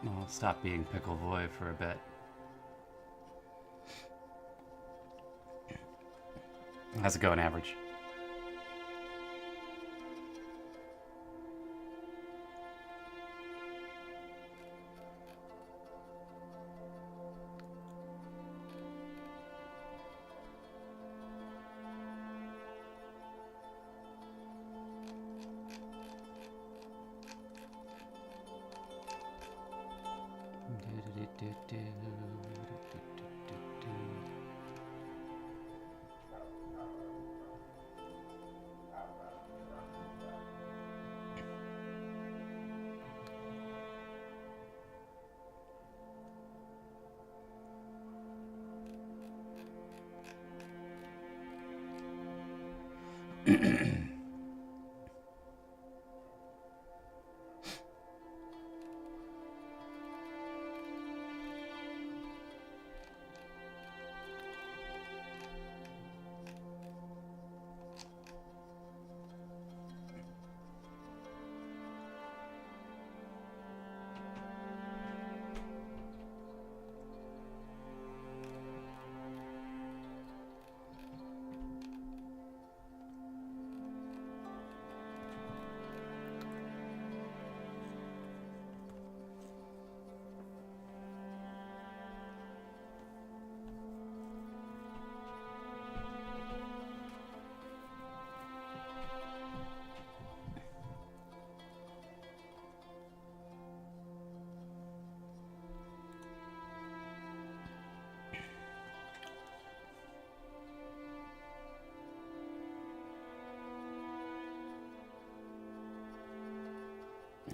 I'll stop being Pickle Voy for a bit. How's it going, average?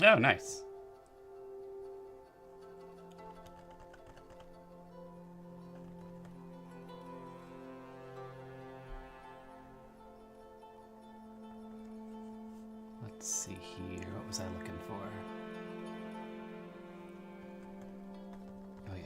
Oh, nice. Let's see here. What was I looking for? Oh, yeah.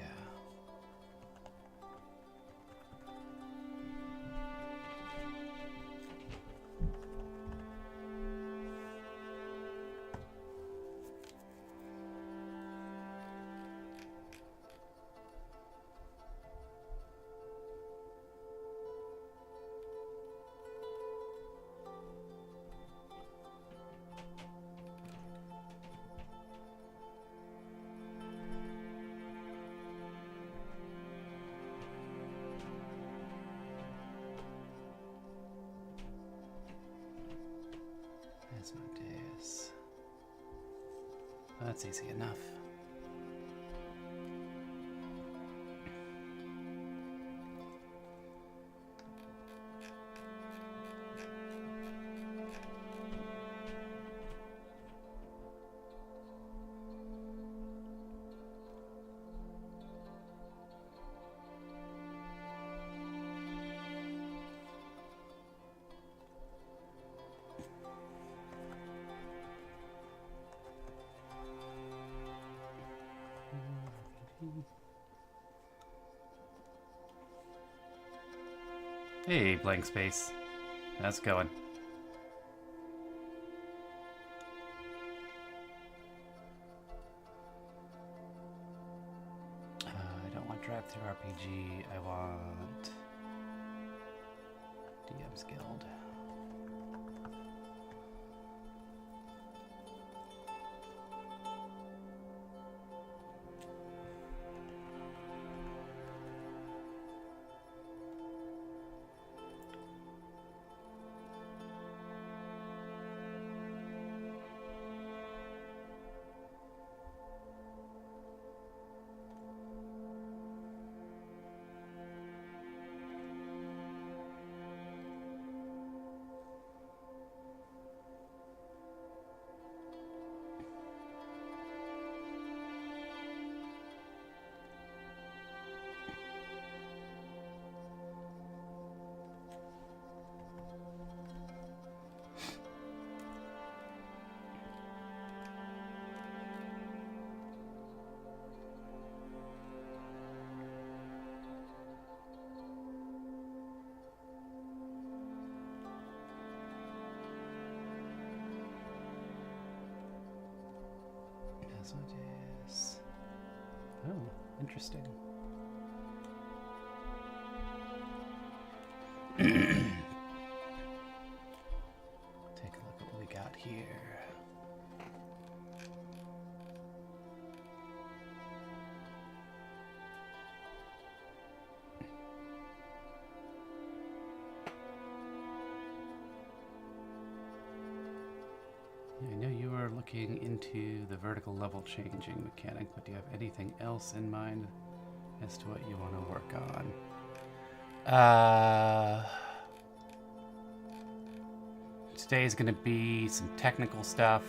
Asmodeus. That's easy enough. Hey, blank space. How's it going? I don't want drive-through RPG. I want DM's Guild. That's what it is. Oh, interesting. Take a look at what we got here. I know you are looking into the vertical level changing mechanic, but do you have anything else in mind as to what you want to work on? Today is going to be some technical stuff,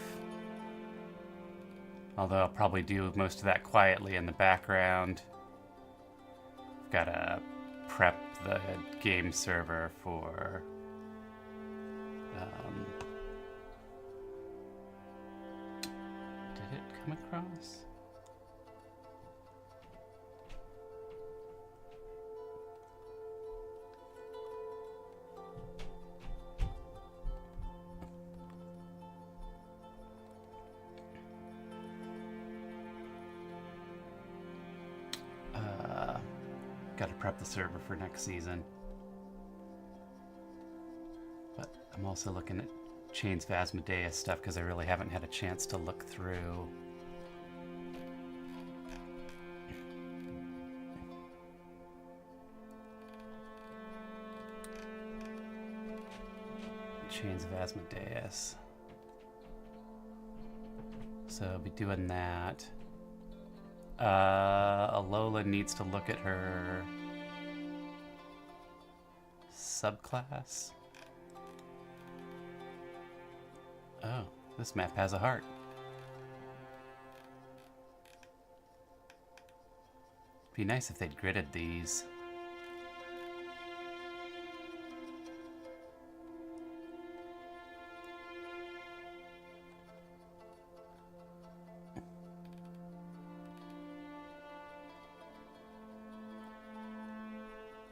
although I'll probably do most of that quietly in the background. I've got to prep the game server for did it come across? Got to prep the server for next season. But I'm also looking at Chains of Asmodeus stuff because I really haven't had a chance to look through. Chains of Asmodeus. So I'll be doing that. Alola needs to look at her subclass. Oh, this map has a heart. Be nice if they'd gridded these.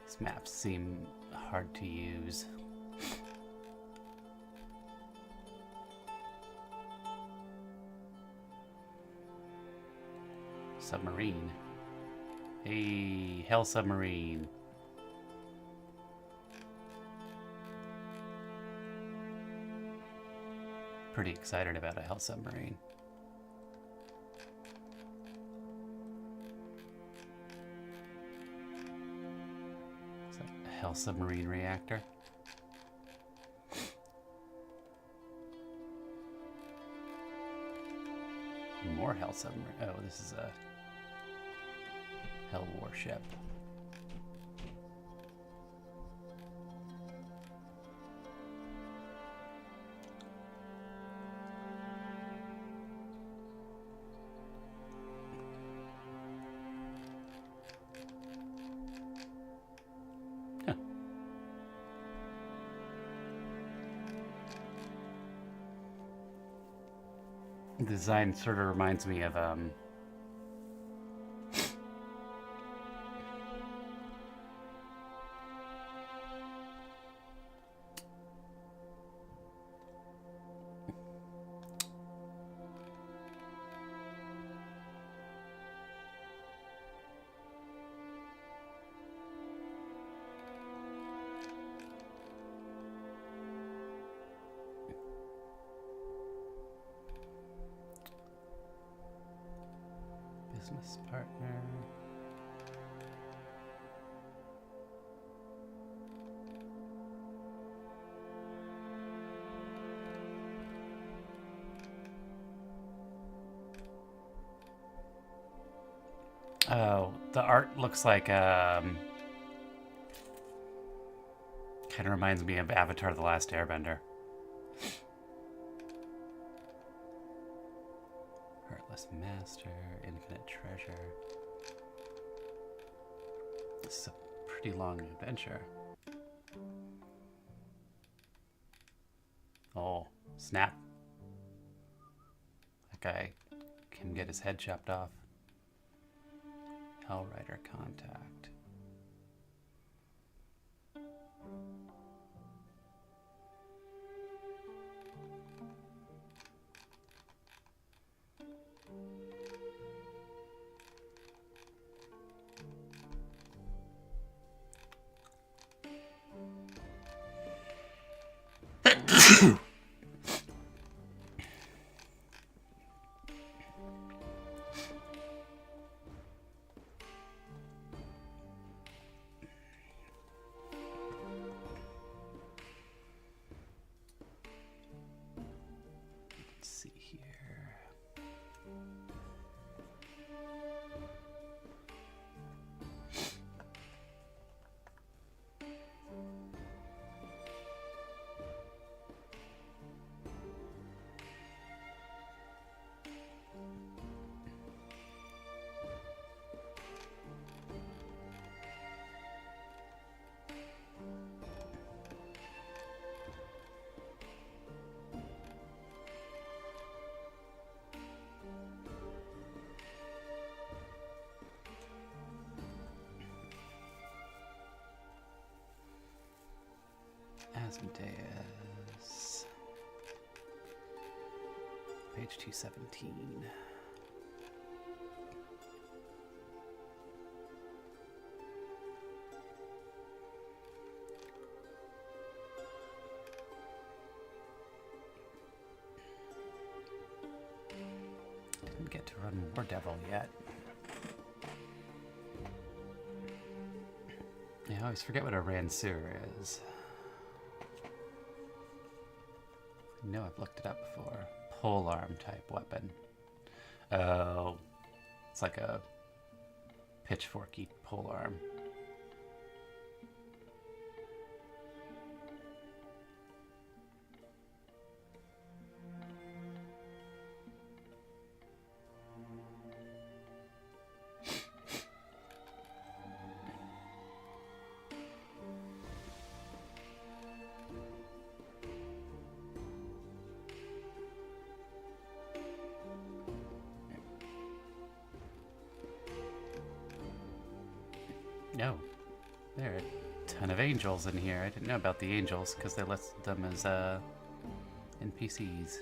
These maps seem hard to use. Submarine. Hey, Hell Submarine. Pretty excited about a Hell Submarine. Is that a Hell Submarine reactor? More Hell Submarine. Oh, this is a Hell warship. Huh. The design sort of reminds me of business partner. Oh, the art looks like kind of reminds me of Avatar: The Last Airbender. Heartless Master, Infinite Treasure. This is a pretty long adventure. Oh, snap. That guy can get his head chopped off. Hellrider contact. see here. Asmodeus. Page 217. Didn't get to run War Devil yet. I always forget what a Ranseur is. I know I've looked it up before. Polearm type weapon. Oh, it's like a pitchforky polearm. No, there are a ton of angels in here. I didn't know about the angels because they listed them as NPCs.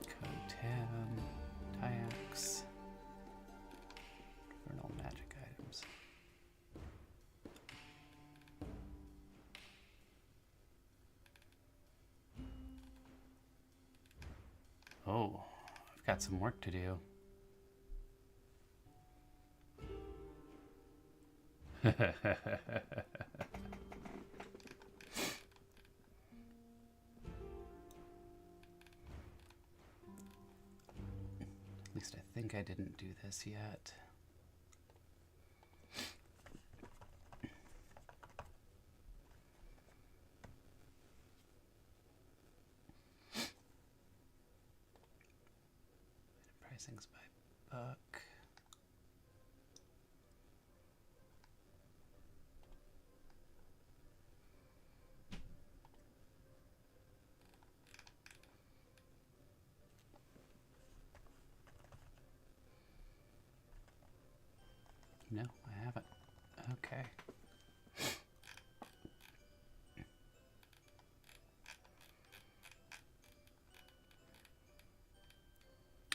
Kotam, Tyax, Infernal magic items. Oh, I've got some work to do. At least I think I didn't do this yet. Pricing's by buck. No, I haven't. Okay.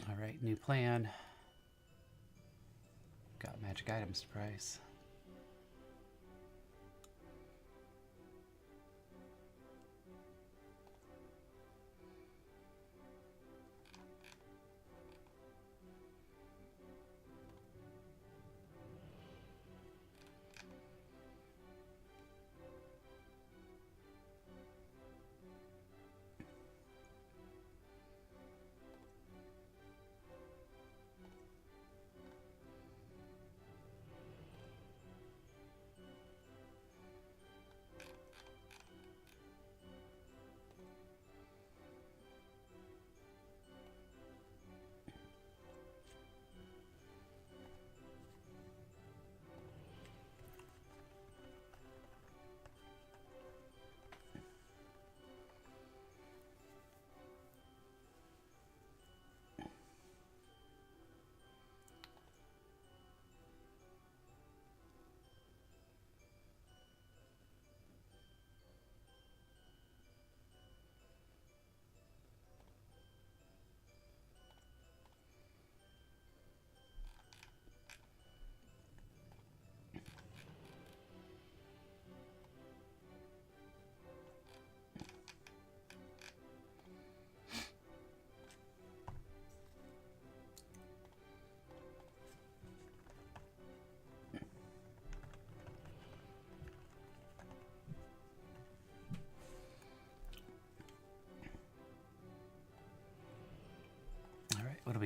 All right, new plan. Got magic items to price.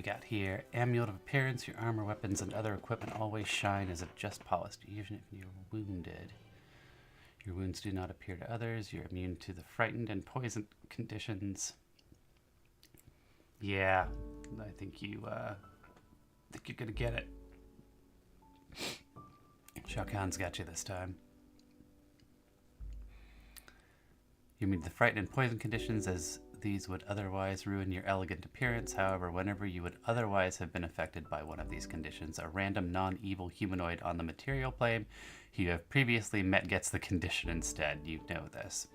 got here? Amulet of appearance. Your armor, weapons, and other equipment always shine as if just polished, even if you're wounded. Your wounds do not appear to others. You're immune to the frightened and poisoned conditions. Yeah, I think you're gonna get it. Shao Kahn's got you this time. You mean the frightened and poison conditions, as these would otherwise ruin your elegant appearance. However, whenever you would otherwise have been affected by one of these conditions, a random non-evil humanoid on the material plane who you have previously met gets the condition instead. You know this.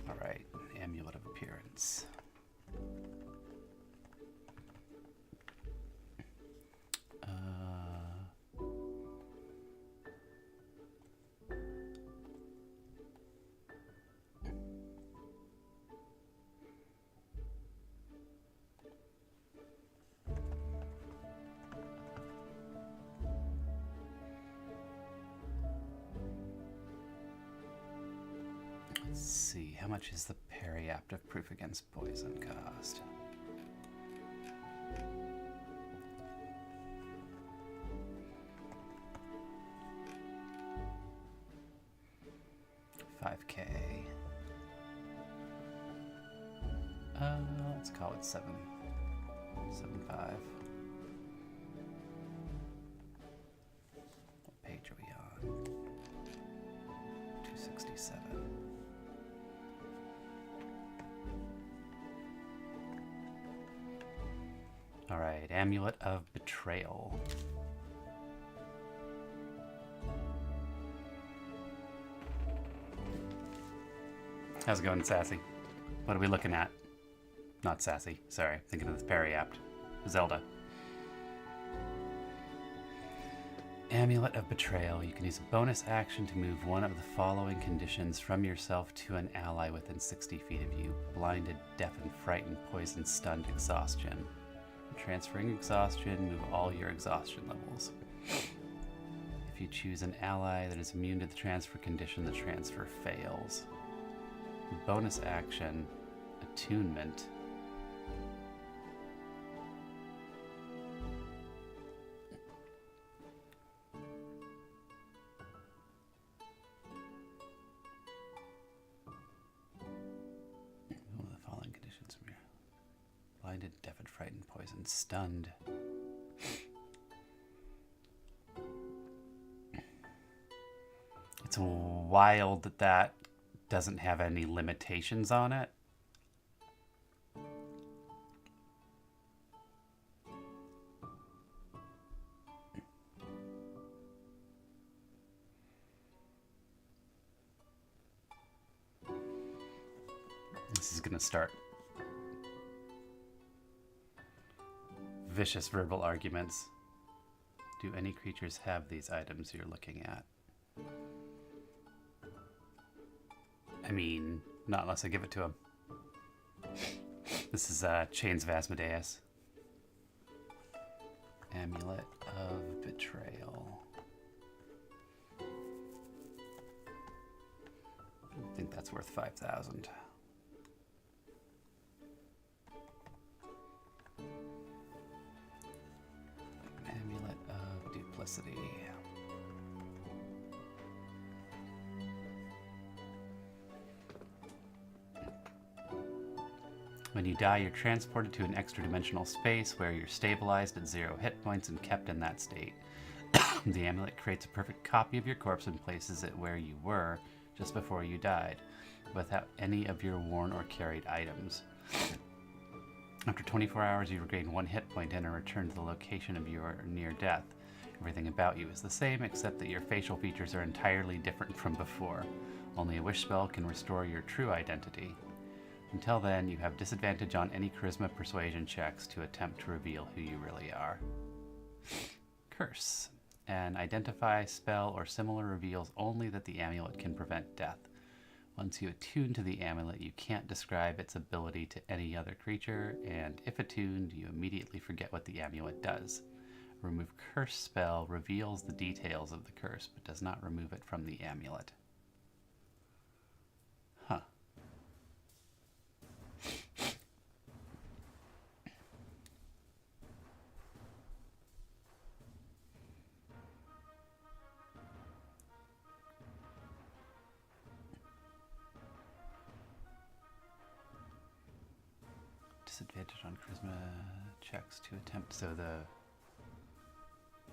Alright, Amulet of Appearance. Let's see, how much is the periaptive proof against poison cost? $5K. Let's call it 7.5. What page are we on? 267. All right, Amulet of Betrayal. How's it going, Sassy? What are we looking at? Not Sassy, sorry. Thinking of the Periapt. Zelda. Amulet of Betrayal. You can use a bonus action to move one of the following conditions from yourself to an ally within 60 feet of you. Blinded, deafened, frightened, poisoned, stunned, exhaustion. Transferring exhaustion, move all your exhaustion levels. If you choose an ally that is immune to the transfer condition, the transfer fails. Bonus action, attunement. One of the following conditions from your blinded, deafened, frightened, poisoned, stunned. It's wild that that doesn't have any limitations on it. This is going to start vicious verbal arguments. Do any creatures have these items you're looking at? I mean, not unless I give it to him. This is Chains of Asmodeus. Amulet of Betrayal. I think that's worth 5,000. Amulet of Duplicity. When you die, you're transported to an extra-dimensional space where you're stabilized at 0 hit points and kept in that state. The amulet creates a perfect copy of your corpse and places it where you were just before you died, without any of your worn or carried items. After 24 hours, you regain 1 hit point and return to the location of your near death. Everything about you is the same, except that your facial features are entirely different from before. Only a wish spell can restore your true identity. Until then, you have disadvantage on any charisma persuasion checks to attempt to reveal who you really are. Curse. An identify spell or similar reveals only that the amulet can prevent death. Once you attune to the amulet, you can't describe its ability to any other creature, and if attuned, you immediately forget what the amulet does. A remove curse spell reveals the details of the curse, but does not remove it from the amulet. Huh. Disadvantage on charisma checks to attempt. So the...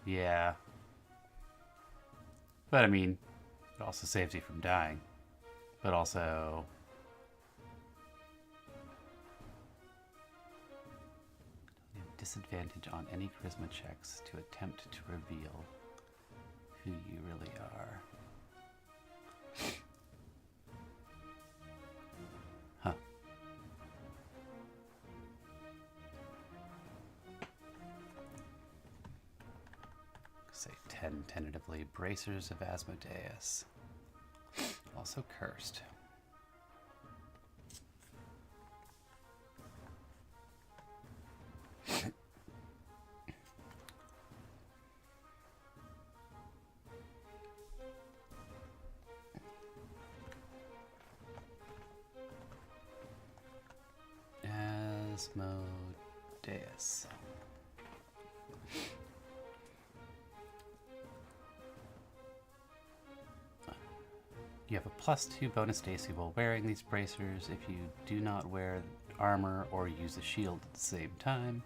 Yeah. But I mean, it also saves you from dying. But also... Disadvantage on any charisma checks to attempt to reveal who you really are. Huh. Say 10 tentatively. Bracers of Asmodeus. Also cursed. Asmodeus. You have a +2 bonus to AC while wearing these bracers if you do not wear armor or use a shield at the same time.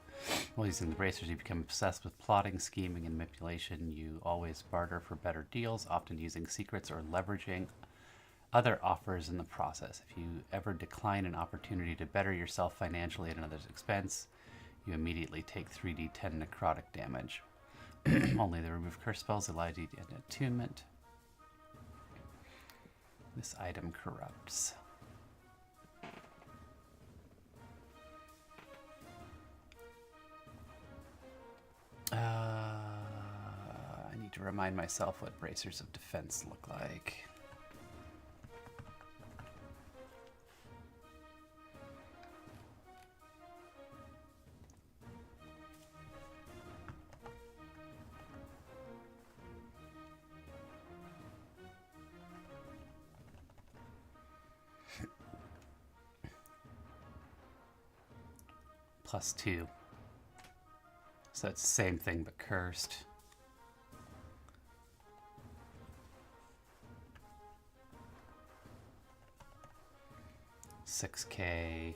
While using the bracers, you become obsessed with plotting, scheming, and manipulation. You always barter for better deals, often using secrets or leveraging other offers in the process. If you ever decline an opportunity to better yourself financially at another's expense, you immediately take 3d10 necrotic damage. Only the remove curse spells allow you to get attunement. This item corrupts. I need to remind myself what bracers of defense look like. +2. So it's the same thing but cursed. $6K.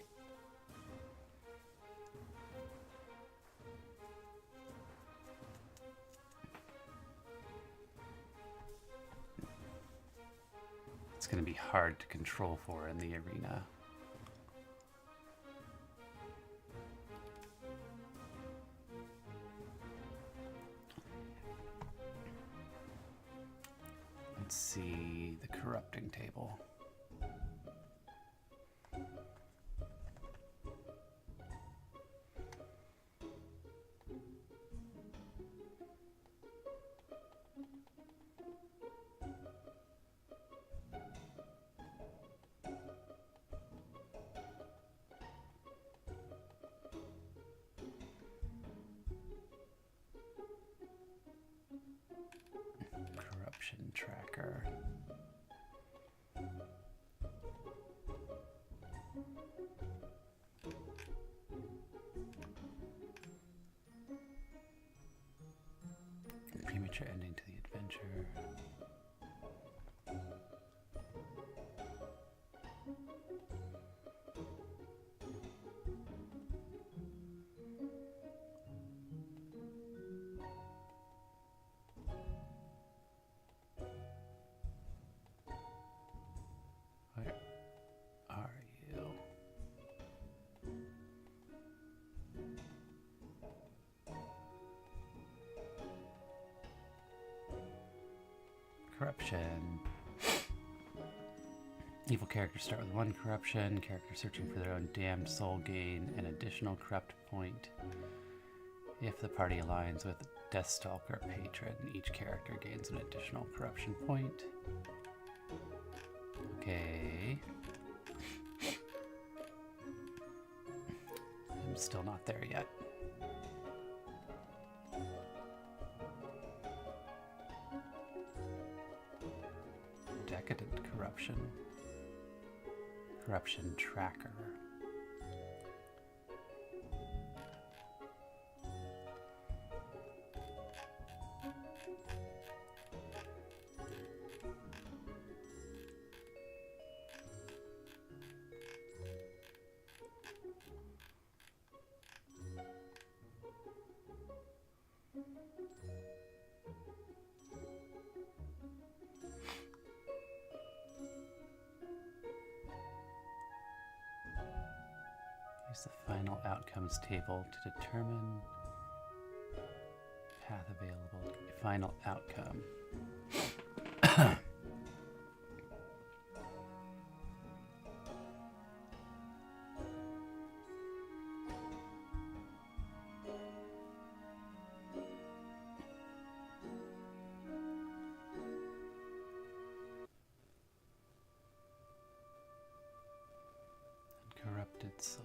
It's going to be hard to control for in the arena. Let's see the corrupting table. Corruption tracker. Premature ending to the adventure. Where are you? Corruption. Evil characters start with 1 corruption. Characters searching for their own damned soul gain an additional corrupt point. If the party aligns with Deathstalker patron, each character gains an additional corruption point. Okay. I'm still not there yet. Decadent corruption. Corruption tracker. final outcomes table to determine path available. Final outcome. Corrupted soul.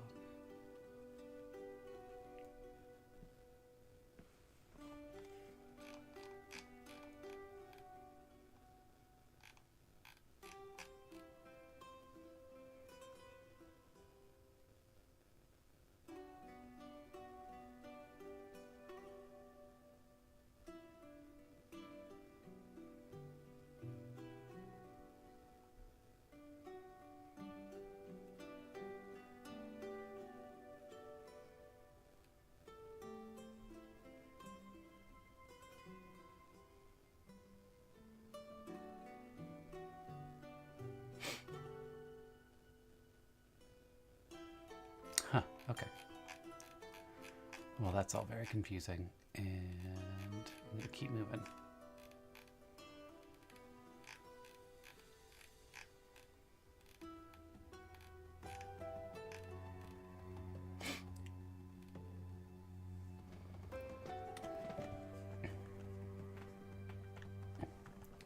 Huh, okay. Well, that's all very confusing, and I'm gonna keep moving.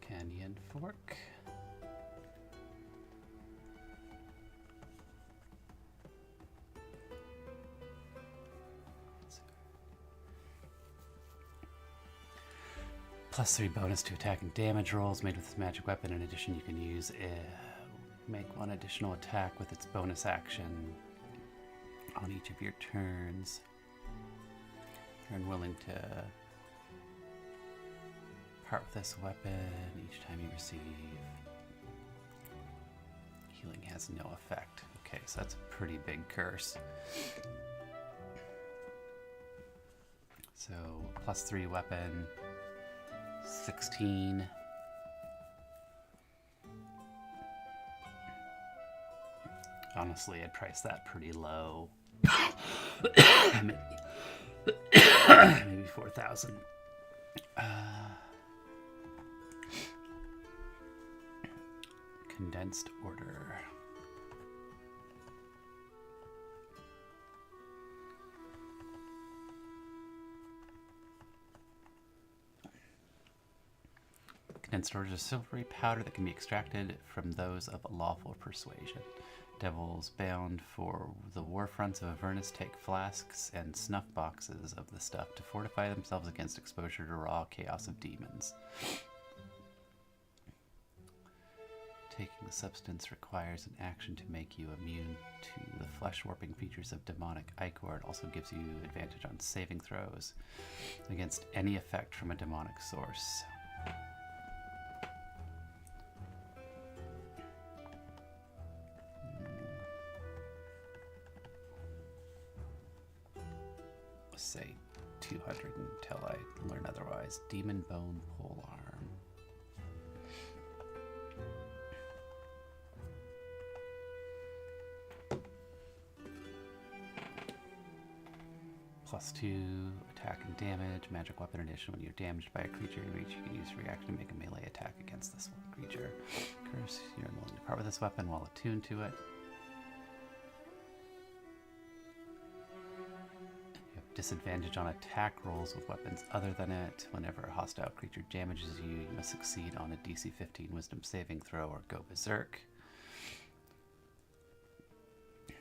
Canyon fork. +3 bonus to attack and damage rolls made with this magic weapon. In addition, you can use make one additional attack with its bonus action on each of your turns. You're unwilling to part with this weapon each time you receive. Healing has no effect. Okay, so that's a pretty big curse. So +3 weapon. 16. Honestly, I'd price that pretty low. Maybe 4,000. Condensed order. Condensed order is a silvery powder that can be extracted from those of lawful persuasion. Devils bound for the war fronts of Avernus take flasks and snuff boxes of the stuff to fortify themselves against exposure to raw chaos of demons. Taking the substance requires an action to make you immune to the flesh-warping features of demonic ichor. It also gives you advantage on saving throws against any effect from a demonic source. Say 200 until I learn otherwise. Demon Bone Pole Arm. +2 attack and damage. Magic weapon addition. When you're damaged by a creature you reach, you can use a reaction to make a melee attack against this one creature. Curse. You're unwilling to part with this weapon while attuned to it. Disadvantage on attack rolls with weapons other than it. Whenever a hostile creature damages you, you must succeed on a DC 15 Wisdom saving throw or go berserk.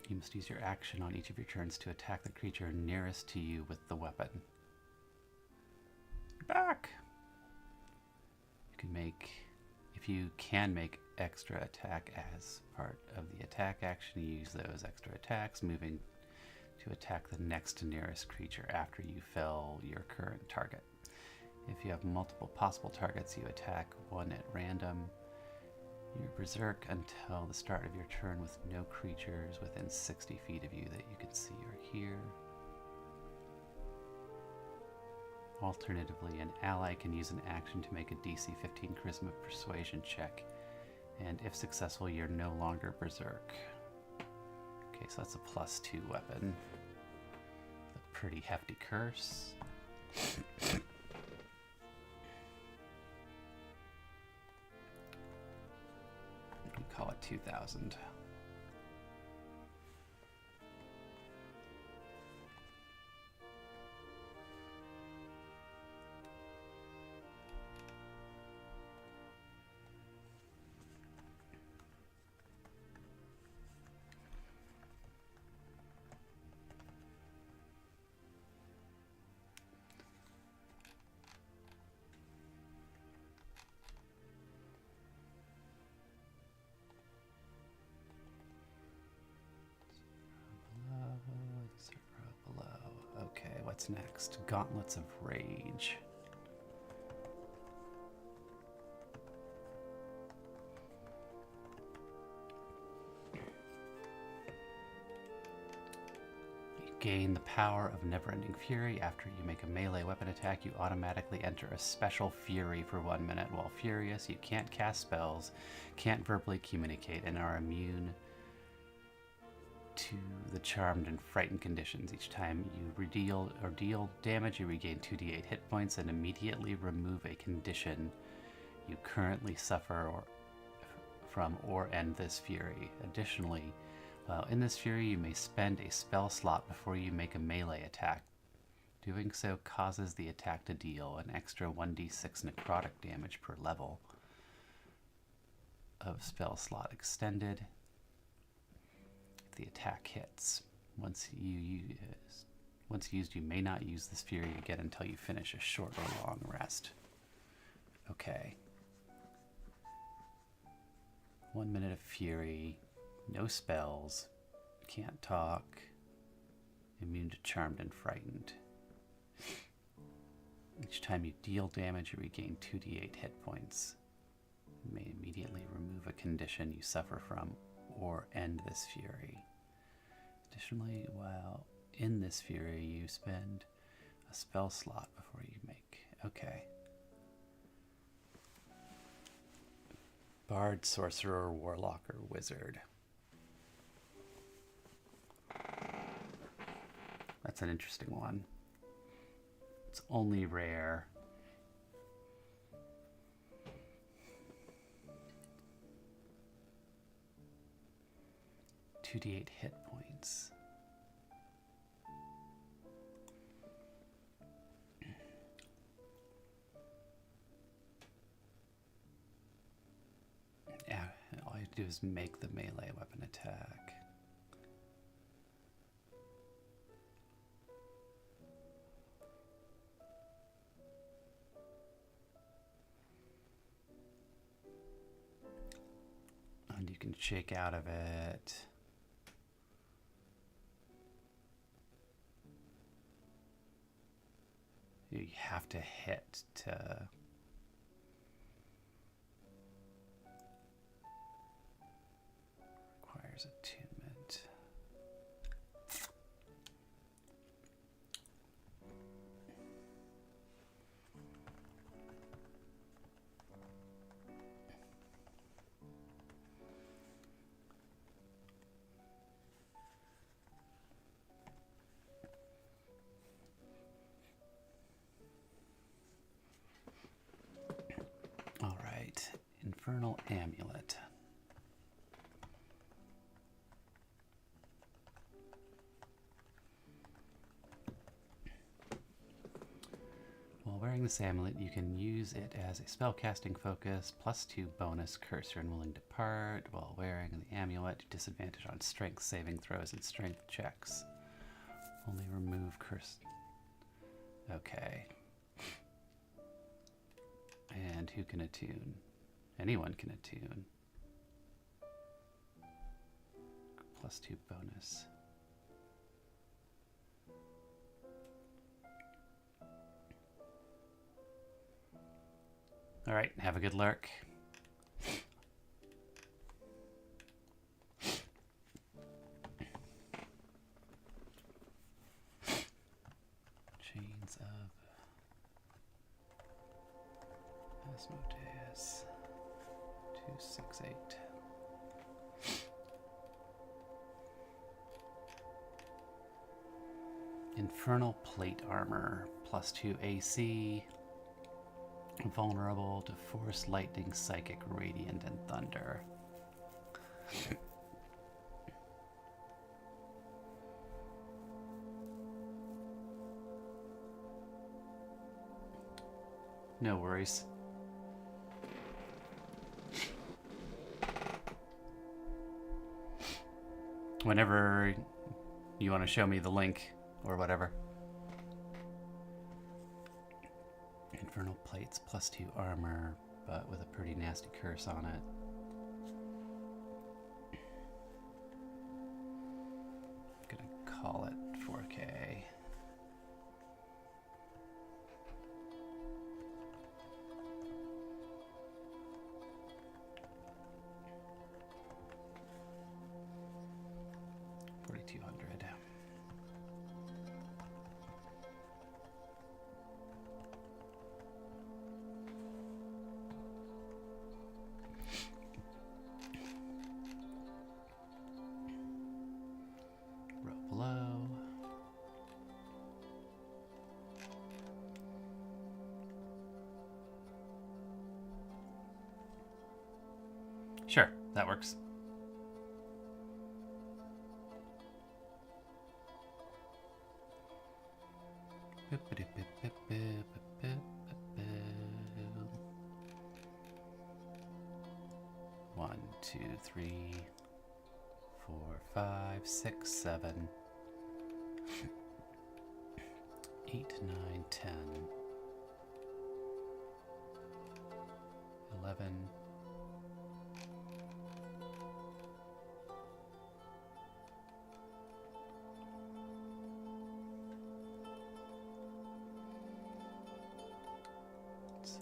You must use your action on each of your turns to attack the creature nearest to you with the weapon. Back! If you can make extra attack as part of the attack action, you use those extra attacks, moving to attack the next nearest creature after you fell your current target. If you have multiple possible targets, you attack one at random. You berserk until the start of your turn with no creatures within 60 feet of you that you can see or hear. Alternatively, an ally can use an action to make a DC 15 Charisma Persuasion check, and if successful, you're no longer berserk. Okay, so that's a +2 weapon. pretty hefty curse. We call it 2,000. Okay, what's next? Gauntlets of Rage. You gain the power of Never-Ending Fury. After you make a melee weapon attack, you automatically enter a special fury for 1 minute. While furious, you can't cast spells, can't verbally communicate, and are immune to the charmed and frightened conditions. Each time you deal damage, you regain 2d8 hit points and immediately remove a condition you currently suffer from or end this fury. Additionally, while in this fury, you may spend a spell slot before you make a melee attack. Doing so causes the attack to deal an extra 1d6 necrotic damage per level of spell slot extended. The attack hits. Once used, you may not use this fury again until you finish a short or long rest. Okay. 1 minute of fury, no spells, can't talk, immune to charmed and frightened. Each time you deal damage, you regain 2d8 hit points. You may immediately remove a condition you suffer from or end this fury. Additionally, while in this fury, you spend a spell slot before you make. Okay. Bard, Sorcerer, Warlock, or Wizard. That's an interesting one. It's only rare. $2d8 hit points. Yeah, all you have to do is make the melee weapon attack. And you can shake out of it. You have to hit to requires attunement. All right, Infernal Amulet. While wearing this amulet, you can use it as a spellcasting focus, +2 bonus curse your unwilling depart. While wearing the amulet, disadvantage on strength saving throws and strength checks. Only remove curse. Okay. And who can attune? Anyone can attune. +2 bonus. All right, have a good lurk. Chains of Asmodeus. 268. Infernal plate armor, +2 AC, vulnerable to force, lightning, psychic, radiant, and thunder. No worries. Whenever you want to show me the link or whatever. Infernal plates, +2 armor, but with a pretty nasty curse on it. Gonna call it 4K. Sure, that works. One, two, three, 4, 5, 6, 7, 8, 9, 10, 11, 0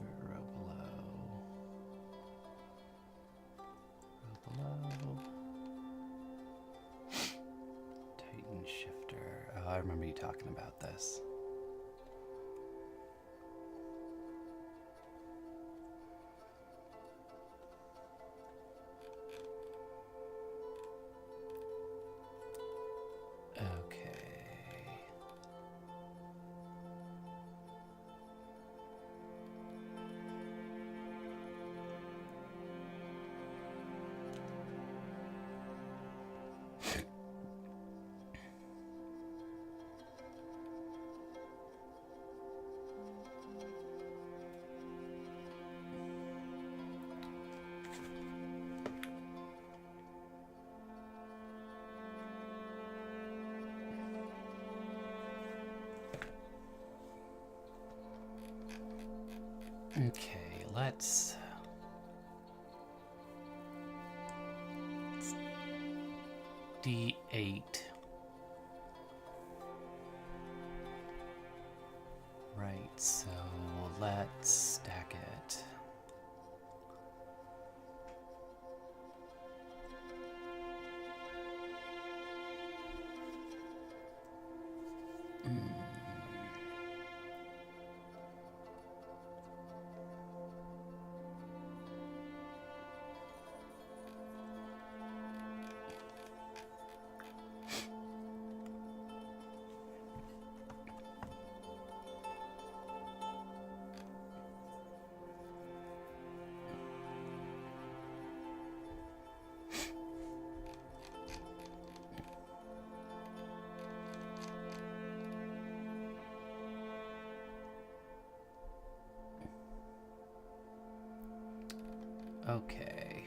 Titan shifter. Oh, I remember you talking about this. Okay, let's D8. Right, so let's stack it. Okay.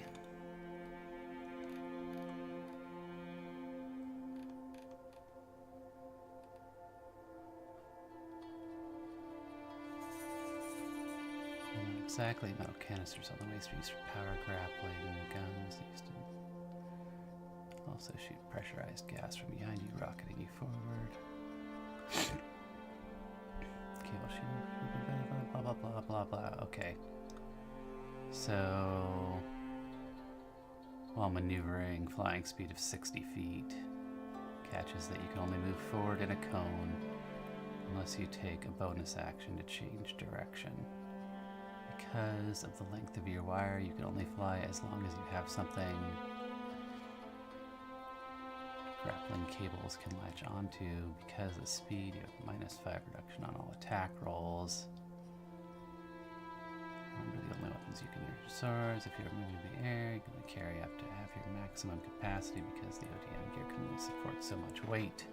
Not exactly metal canisters on the waist are used for power grappling. Guns used to also shoot pressurized gas from behind you, rocketing you forward. Cable shoot. Blah blah blah blah blah. Okay. So, while maneuvering, flying speed of 60 feet. Catches that you can only move forward in a cone unless you take a bonus action to change direction. Because of the length of your wire, you can only fly as long as you have something Grappling cables can latch onto. Because of speed, you have -5 reduction on all attack rolls. Remember, the only weapons you can use are swords. If you're moving in the air, you can carry up to half your maximum capacity because the ODM gear can only support so much weight.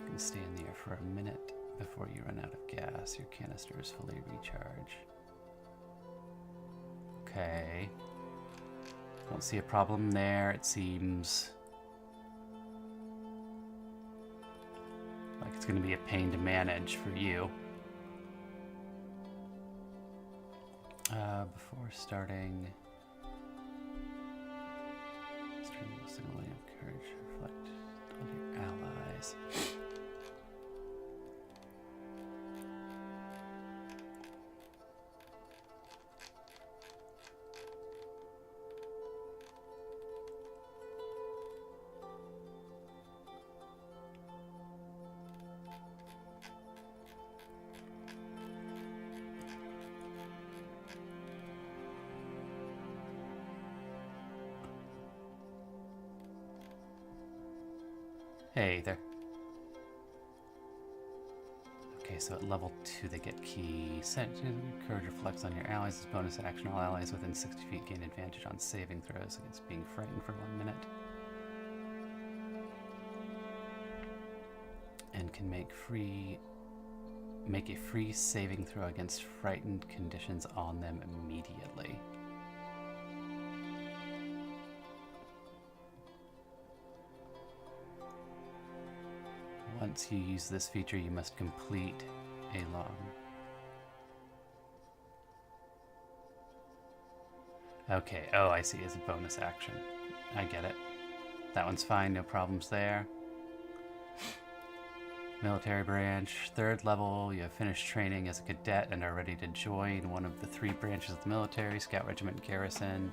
You can stay in the air for a minute before you run out of gas. Your canisters fully recharge. Okay. Don't see a problem there. It seems like it's going to be a pain to manage for you. Before starting, signaling of courage, reflect on your allies. Hey there. Okay, so at level 2 they get key. Courage reflects on your allies as bonus action. All allies within 60 feet gain advantage on saving throws against being frightened for 1 minute. And can make a free saving throw against frightened conditions on them immediately. Once you use this feature, you must complete a long... Okay, oh, I see, as a bonus action. I get it. That one's fine, no problems there. Military branch, 3rd level, you have finished training as a cadet and are ready to join one of the 3 branches of the military, Scout Regiment, Garrison,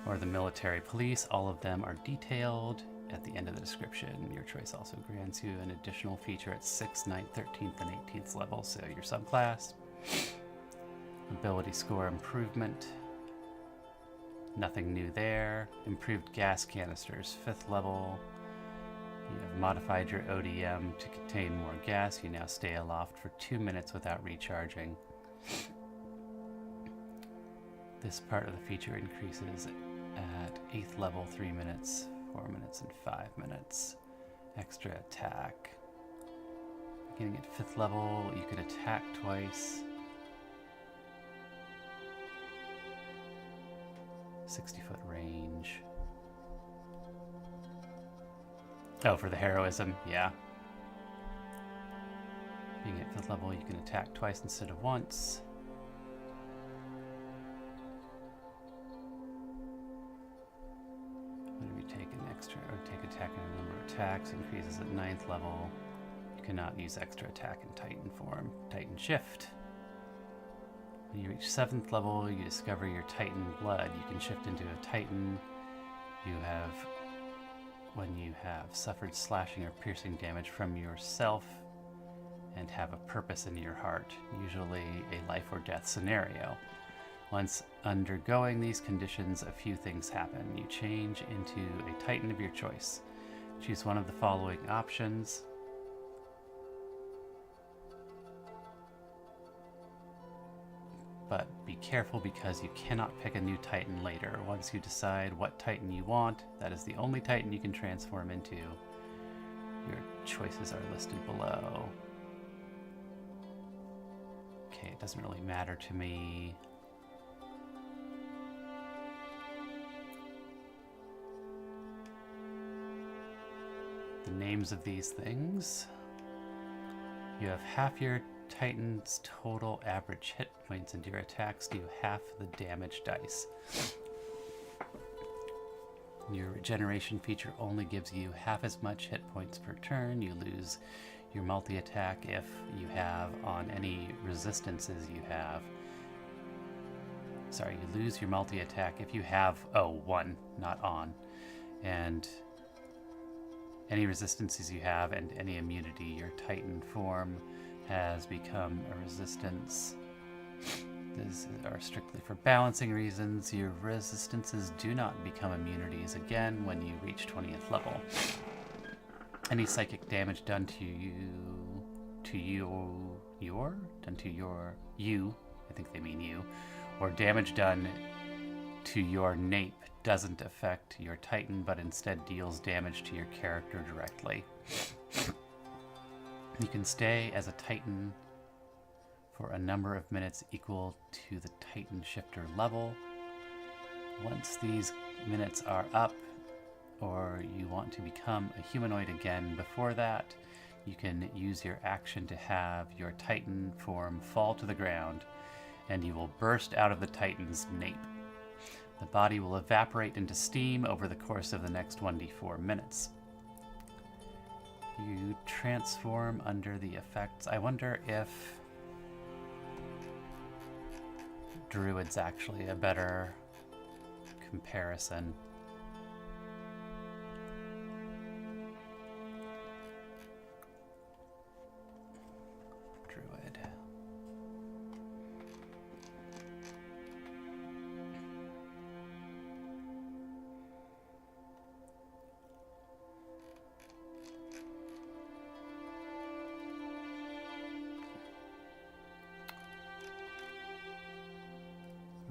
or the Military Police. All of them are detailed at the end of the description. Your choice also grants you an additional feature at 6th, 9th, 13th, and 18th level, so your subclass. Ability score improvement. Nothing new there. Improved gas canisters, 5th level. You have modified your ODM to contain more gas. You now stay aloft for 2 minutes without recharging. This part of the feature increases at 8th level, 3 minutes, 4 minutes, and 5 minutes. Extra attack. Beginning at 5th level, you can attack twice. 60-foot range. Oh, for the heroism, yeah. Being at 5th level, you can attack twice instead of once. Whenever you take an extra, or take attack in a number of attacks, increases at 9th level. You cannot use extra attack in Titan form. Titan shift. When you reach 7th level, you discover your Titan blood. You can shift into a Titan. When you have suffered slashing or piercing damage from yourself and have a purpose in your heart, usually a life or death scenario. Once undergoing these conditions, a few things happen. You change into a Titan of your choice. Choose one of the following options. But be careful because you cannot pick a new Titan later. Once you decide what Titan you want, that is the only Titan you can transform into. Your choices are listed below. Okay, it doesn't really matter to me. The names of these things. You have half your Titan's total average hit points, and your attacks do half the damage dice. Your regeneration feature only gives you half as much hit points per turn. You lose your multi-attack if you have on any resistances you have. Sorry, you lose your multi-attack if you have, one, not on. And any resistances you have and any immunity, your Titan form has become a resistance. These are strictly for balancing reasons. Your resistances do not become immunities again when you reach 20th level. Any psychic damage done to you, I think they mean you, or damage done to your nape doesn't affect your Titan, but instead deals damage to your character directly. You can stay as a Titan for a number of minutes equal to the Titan shifter level. Once these minutes are up, or you want to become a humanoid again before that, you can use your action to have your Titan form fall to the ground, and you will burst out of the Titan's nape. The body will evaporate into steam over the course of the next 1d4 minutes. You transform under the effects. I wonder if Druid's actually a better comparison. Druid.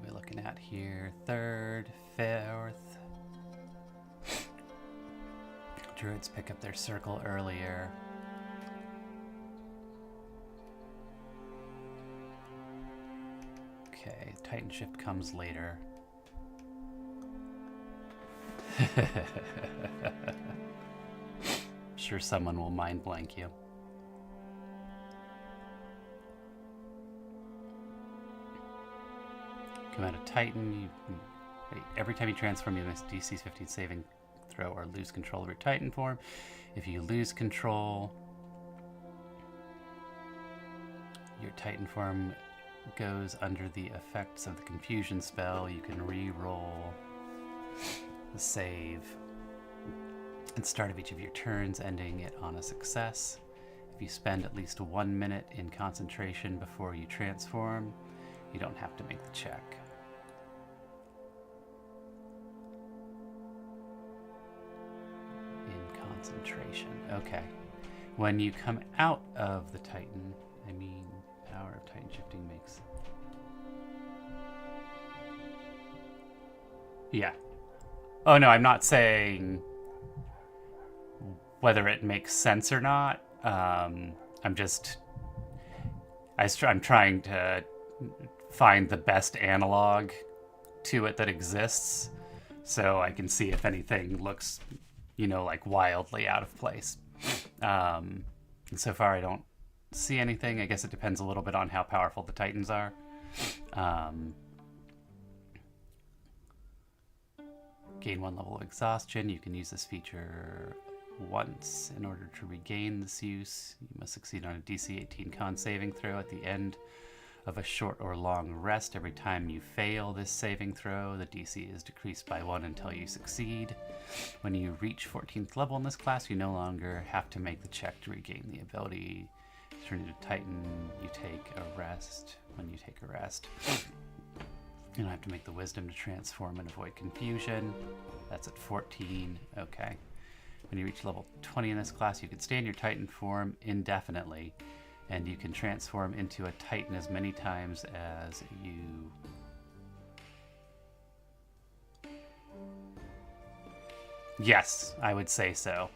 We're looking at here, 3rd, 4th. Druids pick up their circle earlier. Okay, Titan shift comes later. Sure someone will mind blank you. Come out of Titan, every time you transform, you must DC 15 saving throw or lose control of your Titan form. If you lose control, your Titan form goes under the effects of the confusion spell. You can re-roll the save at the start of each of your turns, ending it on a success. If you spend at least 1 minute in concentration before you transform, you don't have to make the check. Concentration. Okay. When you come out of the Titan, I mean, power of Titan shifting makes... Yeah. Oh no, I'm not saying whether it makes sense or not. I'm trying to find the best analog to it that exists, so I can see if anything looks, like wildly out of place. And so far I don't see anything. I guess it depends a little bit on how powerful the Titans are. Gain 1 level of exhaustion. You can use this feature once. In order to regain this use, you must succeed on a DC 18 con saving throw at the end of a short or long rest. Every time you fail this saving throw, the DC is decreased by 1 until you succeed. When you reach 14th level in this class, you no longer have to make the check to regain the ability. Turn into Titan, you take a rest. When you take a rest, you don't have to make the wisdom to transform and avoid confusion. That's at 14. Okay. When you reach level 20 in this class, you can stay in your Titan form indefinitely, and you can transform into a Titan as many times as you... Yes, I would say so.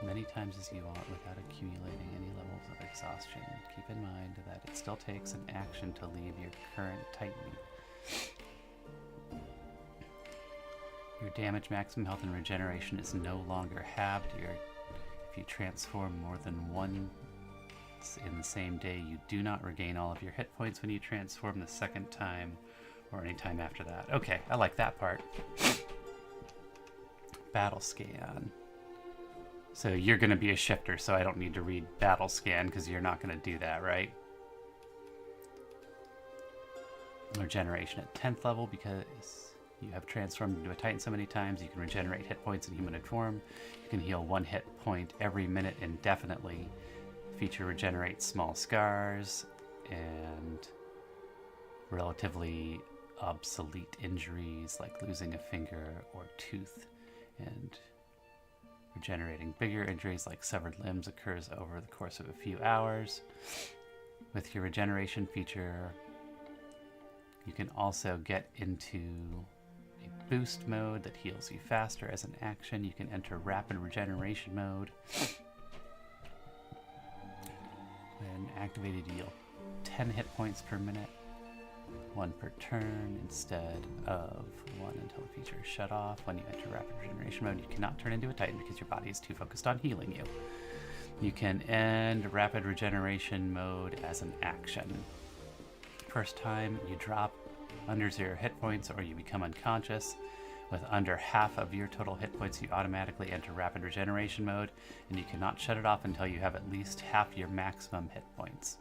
Many times as you want without accumulating any levels of exhaustion. Keep in mind that it still takes an action to leave your current Titan. Your damage, maximum health, and regeneration is no longer halved. If you transform more than once in the same day, you do not regain all of your hit points when you transform the second time or any time after that. Okay, I like that part. Battle scan. So you're going to be a shifter, so I don't need to read battle scan because you're not going to do that, right? Regeneration at 10th level, because you have transformed into a Titan so many times, you can regenerate hit points in humanoid form. You can heal 1 hit point every minute indefinitely. Feature regenerates small scars and relatively obsolete injuries like losing a finger or tooth, and regenerating bigger injuries like severed limbs occurs over the course of a few hours. With your regeneration feature, you can also get into a boost mode that heals you faster. As an action, you can enter rapid regeneration mode. When activated, you deal 10 hit points per minute, 1 per turn instead of 1 until the feature is shut off. When you enter rapid regeneration mode, you cannot turn into a Titan because your body is too focused on healing you. You can end rapid regeneration mode as an action. First time you drop under 0 hit points or you become unconscious with under half of your total hit points, you automatically enter rapid regeneration mode, and you cannot shut it off until you have at least half your maximum hit points.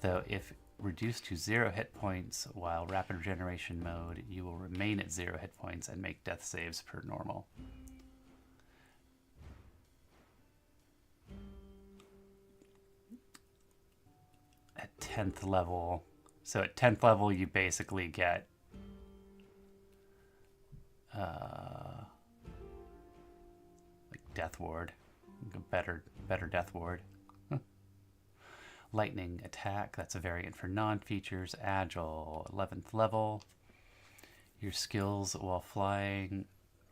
Though if reduced to 0 hit points while rapid regeneration mode, you will remain at 0 hit points and make death saves per normal. At 10th level, so at 10th level you basically get like Death Ward, a better Death Ward. Lightning attack, that's a variant for non-features. Agile, 11th level. Your skills while flying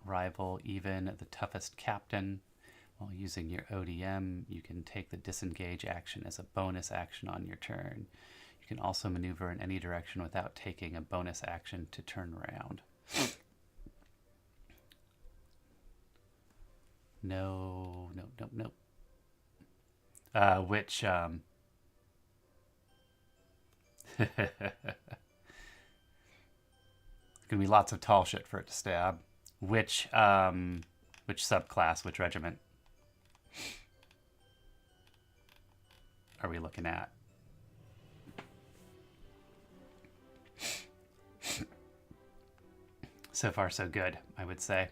rival even the toughest captain. While using your ODM, you can take the disengage action as a bonus action on your turn. You can also maneuver in any direction without taking a bonus action to turn around. No. Which, gonna be lots of tall shit for it to stab. Which subclass, which regiment are we looking at? So far, so good, I would say.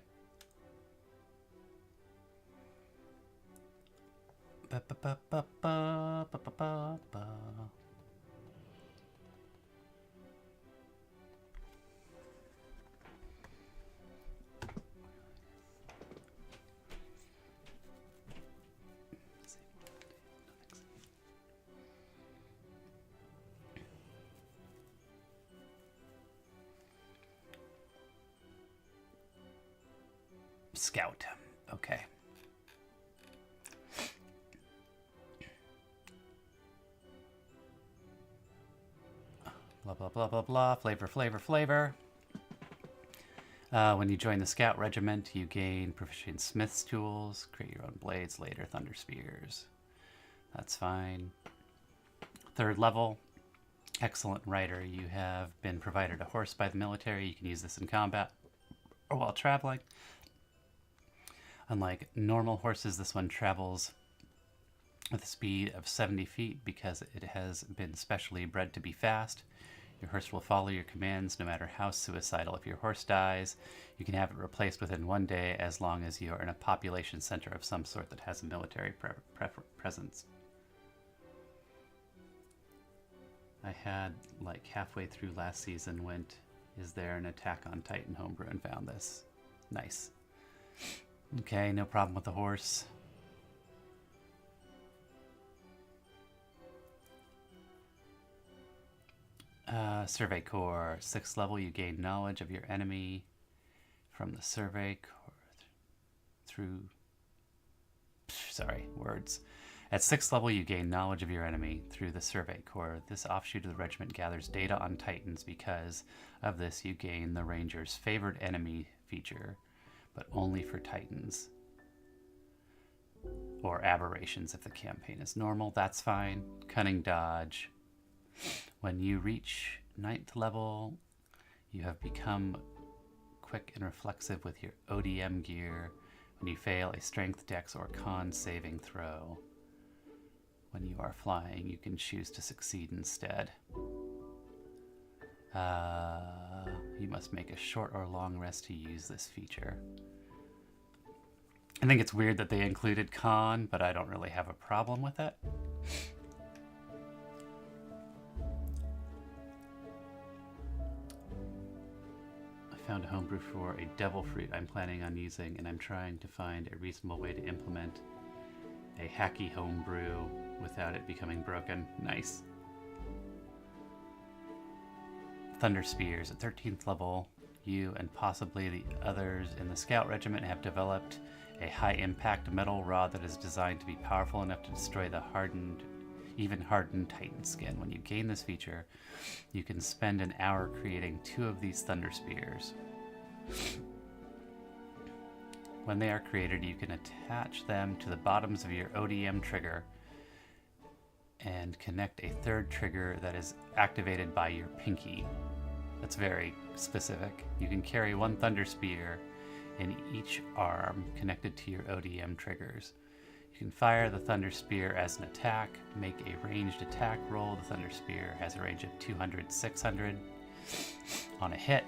Scout. Okay. Blah, blah, blah, blah, blah. Flavor. When you join the Scout Regiment, you gain proficiency in Smith's tools, create your own blades, later Thunder Spears. That's fine. 3rd level. Excellent rider. You have been provided a horse by the military. You can use this in combat or while traveling. Unlike normal horses, this one travels with a speed of 70 feet because it has been specially bred to be fast. Your horse will follow your commands no matter how suicidal. If your horse dies, you can have it replaced within 1 day as long as you are in a population center of some sort that has a military presence. I had, like, halfway through last season went, is there an Attack on Titan homebrew, and found this. Nice. Okay, no problem with the horse. Survey Corps, 6th level, you gain knowledge of your enemy from the Survey Corps At 6th level, you gain knowledge of your enemy through the Survey Corps. This offshoot of the regiment gathers data on Titans. Because of this, you gain the Ranger's favored enemy feature, but only for Titans. Or aberrations if the campaign is normal, that's fine. Cunning Dodge. When you reach 9th level, you have become quick and reflexive with your ODM gear. When you fail a strength, dex, or con saving throw, when you are flying, you can choose to succeed instead. You must make a short or long rest to use this feature. I think it's weird that they included con, but I don't really have a problem with it. found a homebrew for a devil fruit I'm planning on using, and I'm trying to find a reasonable way to implement a hacky homebrew without it becoming broken. Nice. Thunder Spears at 13th level. You and possibly the others in the Scout Regiment have developed a high-impact metal rod that is designed to be powerful enough to destroy the even hardened Titan skin. When you gain this feature, you can spend an hour creating 2 of these Thunder Spears. When they are created, you can attach them to the bottoms of your ODM trigger and connect a third trigger that is activated by your pinky. That's very specific. You can carry 1 Thunder Spear in each arm connected to your ODM triggers. You can fire the Thunder Spear as an attack, make a ranged attack roll. The Thunder Spear has a range of 200-600. On a hit,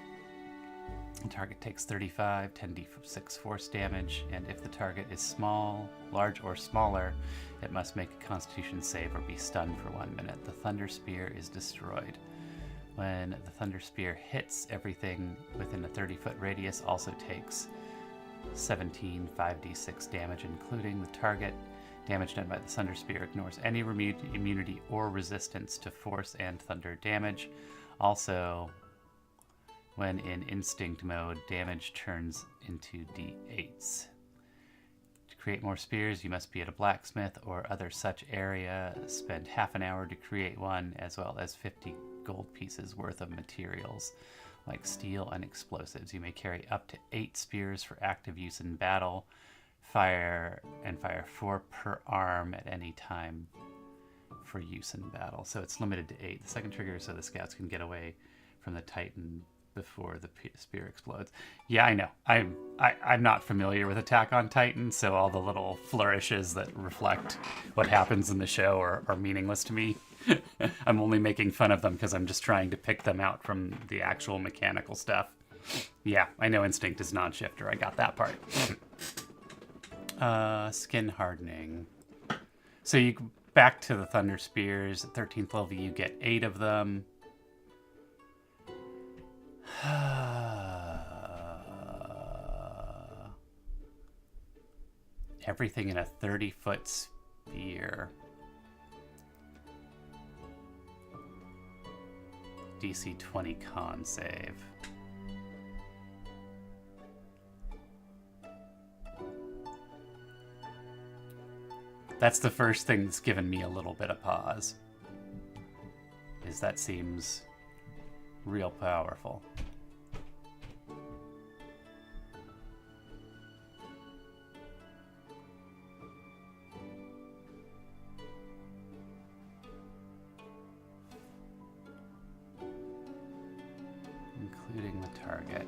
the target takes 35, 10d6 force damage, and if the target is small, large, or smaller, it must make a Constitution save or be stunned for 1 minute. The Thunder Spear is destroyed. When the Thunder Spear hits, everything within a 30-foot radius also takes 17 5d6 damage, including the target. Damage done by the Thunder Spear ignores any immunity or resistance to force and thunder damage. Also, when in instinct mode, damage turns into d8s. To create more spears, you must be at a blacksmith or other such area. Spend half an hour to create one, as well as 50 gold pieces worth of materials like steel and explosives. You may carry up to 8 spears for active use in battle. Fire 4 per arm at any time for use in battle. So it's limited to 8. The second trigger is so the scouts can get away from the Titan before the spear explodes. Yeah, I know. I'm not familiar with Attack on Titan, so all the little flourishes that reflect what happens in the show are meaningless to me. I'm only making fun of them because I'm just trying to pick them out from the actual mechanical stuff. Yeah, I know Instinct is non-shifter. I got that part. Skin hardening. So you back to the Thunder Spears. At 13th level, you get 8 of them. Everything in a 30-foot sphere. DC 20 con save. That's the first thing that's given me a little bit of pause. Is that seems real powerful. Including the target.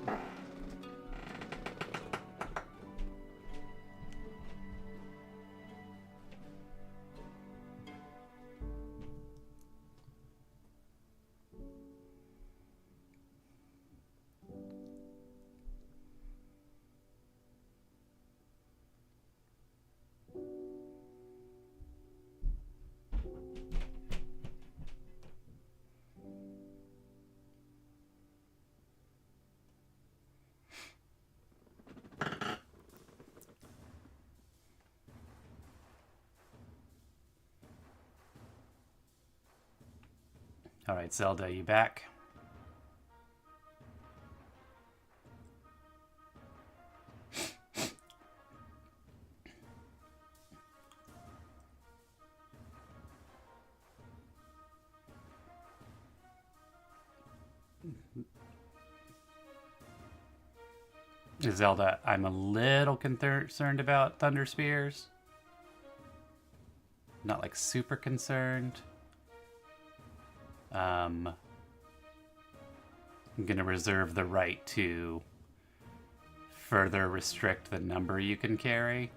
All right, Zelda, you back? Zelda, I'm a little concerned about Thunder Spears. Not like super concerned. I'm going to reserve the right to further restrict the number you can carry.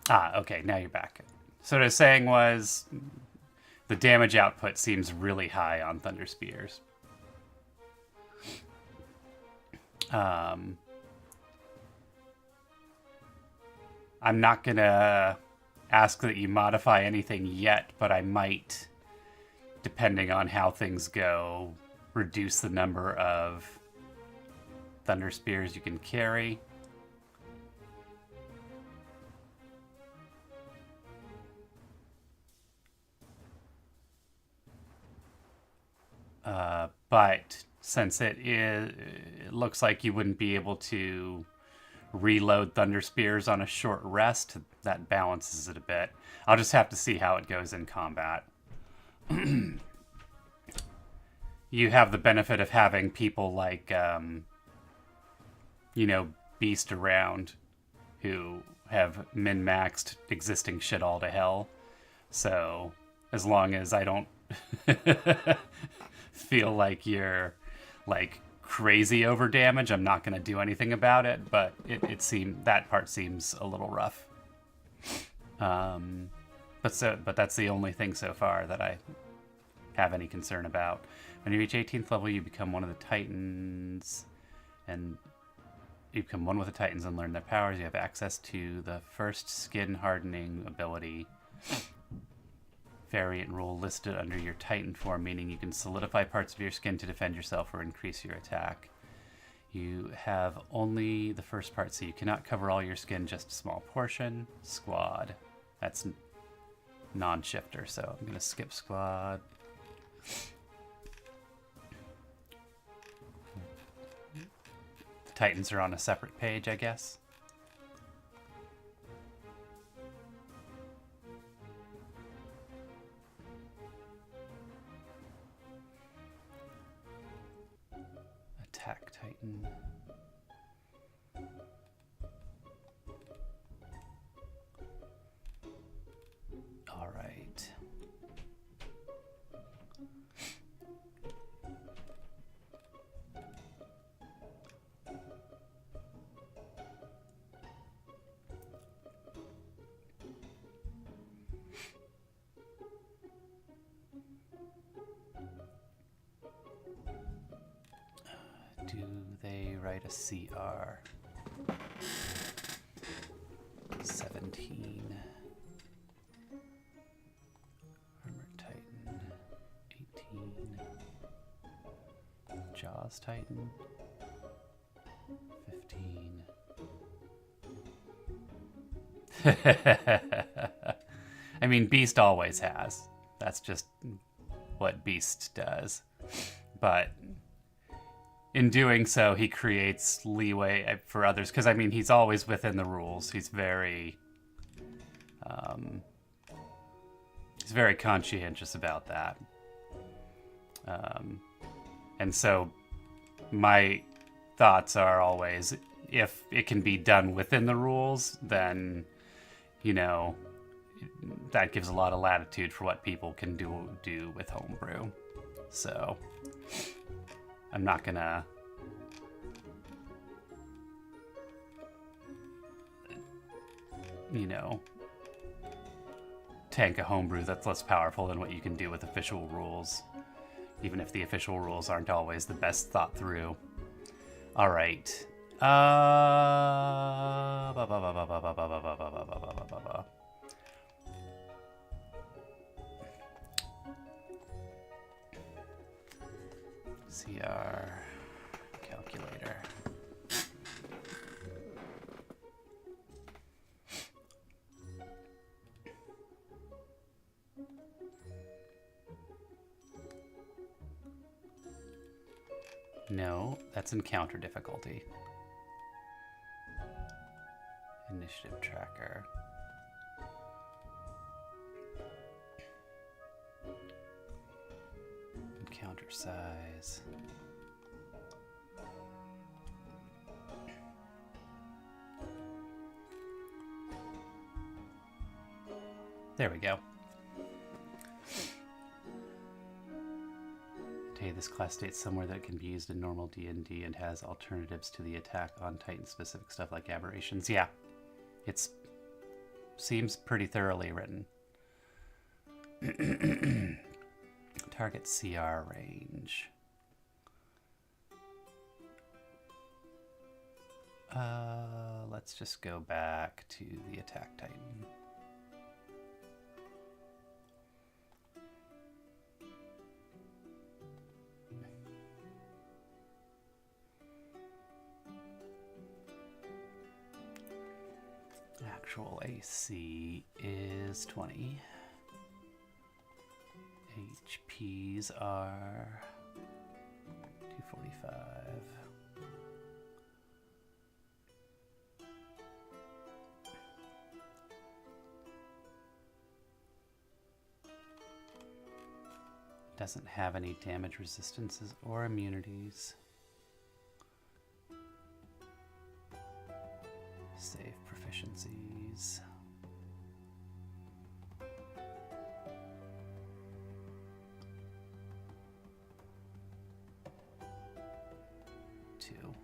Ah, okay, now you're back. So what I was saying was the damage output seems really high on Thunder Spears. I'm not gonna ask that you modify anything yet, but I might, depending on how things go, reduce the number of thunder spears you can carry. But since it looks like you wouldn't be able to reload thunder spears on a short rest, that balances it a bit. I'll just have to see how it goes in combat. You have the benefit of having people like, Beast around who have min-maxed existing shit all to hell. So as long as I don't feel like you're like crazy over damage, I'm not going to do anything about it, but it seemed that part seems a little rough. But that's the only thing so far that I have any concern about. When you reach 18th level, you become one of the Titans, and you become one with the Titans and learn their powers. You have access to the first skin hardening ability variant rule listed under your Titan form, meaning you can solidify parts of your skin to defend yourself or increase your attack. You have only the first part, so you cannot cover all your skin, just a small portion. Squad. That's non-shifter, so I'm going to skip squad. The Titans are on a separate page, I guess. Attack Titan. All right. Do they write a CR? 17. Armored Titan. 18. Jaws Titan. 15. I mean, Beast always has. That's just what Beast does. But in doing so, he creates leeway for others. Because, I mean, he's always within the rules. He's very conscientious about that. And so my thoughts are always, if it can be done within the rules, then, that gives a lot of latitude for what people can do with homebrew. So I'm not gonna tank a homebrew that's less powerful than what you can do with official rules, even if the official rules aren't always the best thought through. All right. CR calculator. No, that's encounter difficulty. Initiative tracker. Encounter size. There we go. This class states somewhere that it can be used in normal D&D and has alternatives to the attack on Titan-specific stuff like aberrations. Yeah, it seems pretty thoroughly written. Target CR range. Let's just go back to the attack titan. Actual AC is 20. HPs are 245. Doesn't have any damage resistances or immunities. Save proficiencies. Two.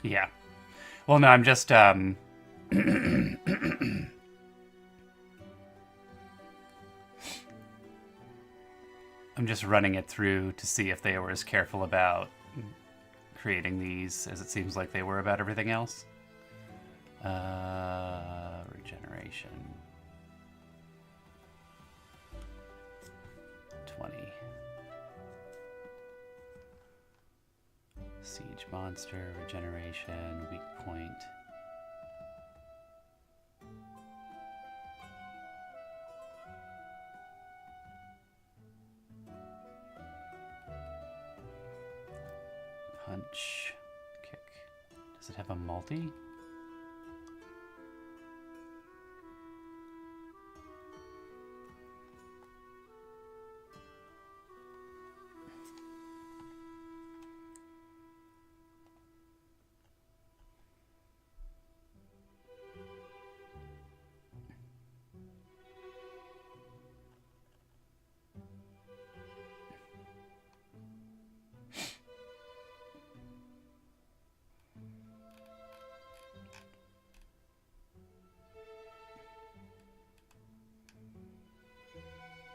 Yeah. Well, no, I'm just, I'm just running it through to see if they were as careful about creating these as it seems like they were about everything else. Regeneration. 20. Siege monster, regeneration, weak point. Punch, kick. Does it have a multi?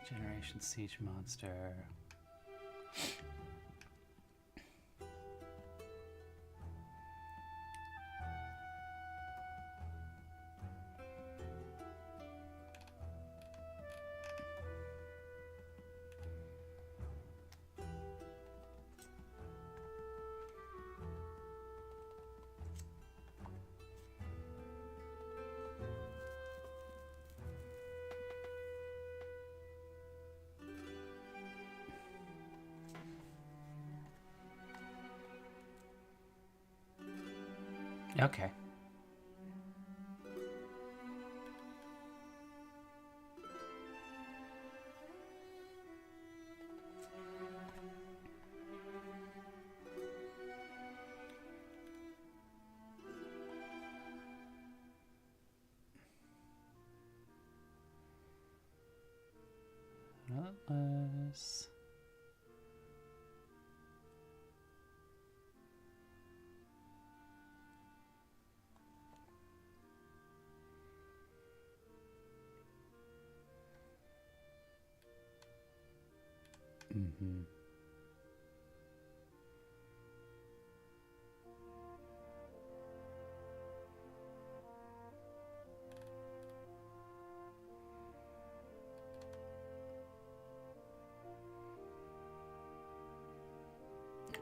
Generation siege monster. Okay. Atlas. Mm-hmm.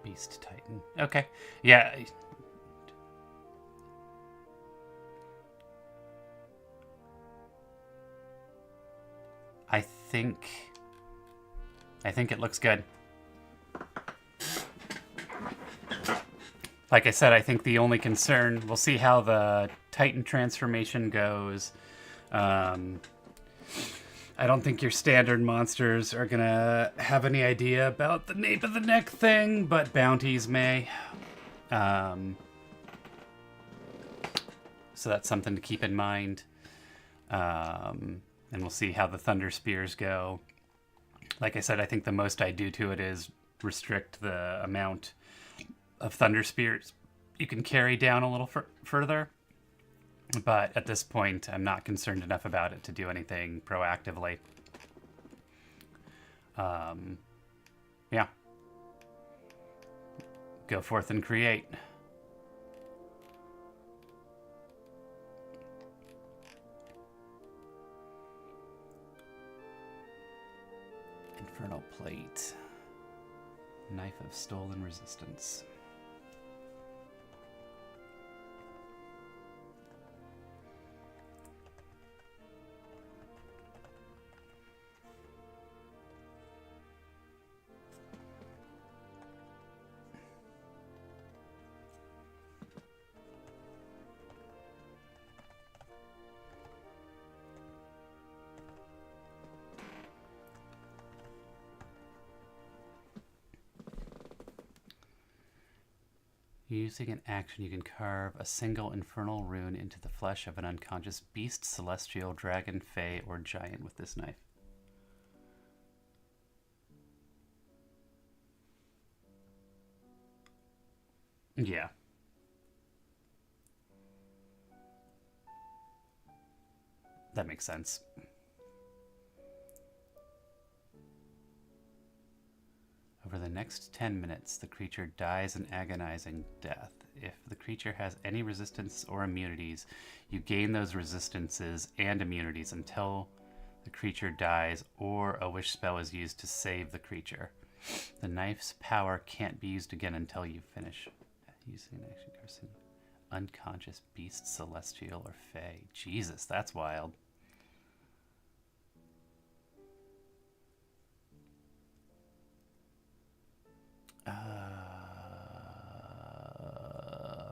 Beast Titan. Okay. Yeah. I think it looks good. Like I said, I think the only concern, we'll see how the Titan transformation goes. I don't think your standard monsters are gonna have any idea about the nape of the neck thing, but bounties may. So that's something to keep in mind. And we'll see how the Thunder Spears go. Like I said, I think the most I do to it is restrict the amount of Thunder Spears you can carry down a little further. But at this point, I'm not concerned enough about it to do anything proactively. Yeah. Go forth and create. Infernal Plate. Knife of Stolen Resistance. Using an action, you can carve a single infernal rune into the flesh of an unconscious beast, celestial, dragon, fae, or giant with this knife. Yeah. That makes sense. Over the next 10 minutes, the creature dies an agonizing death. If the creature has any resistance or immunities, you gain those resistances and immunities until the creature dies or a wish spell is used to save the creature. The knife's power can't be used again until you finish using an action person. Unconscious beast, celestial, or fae. Jesus, that's wild.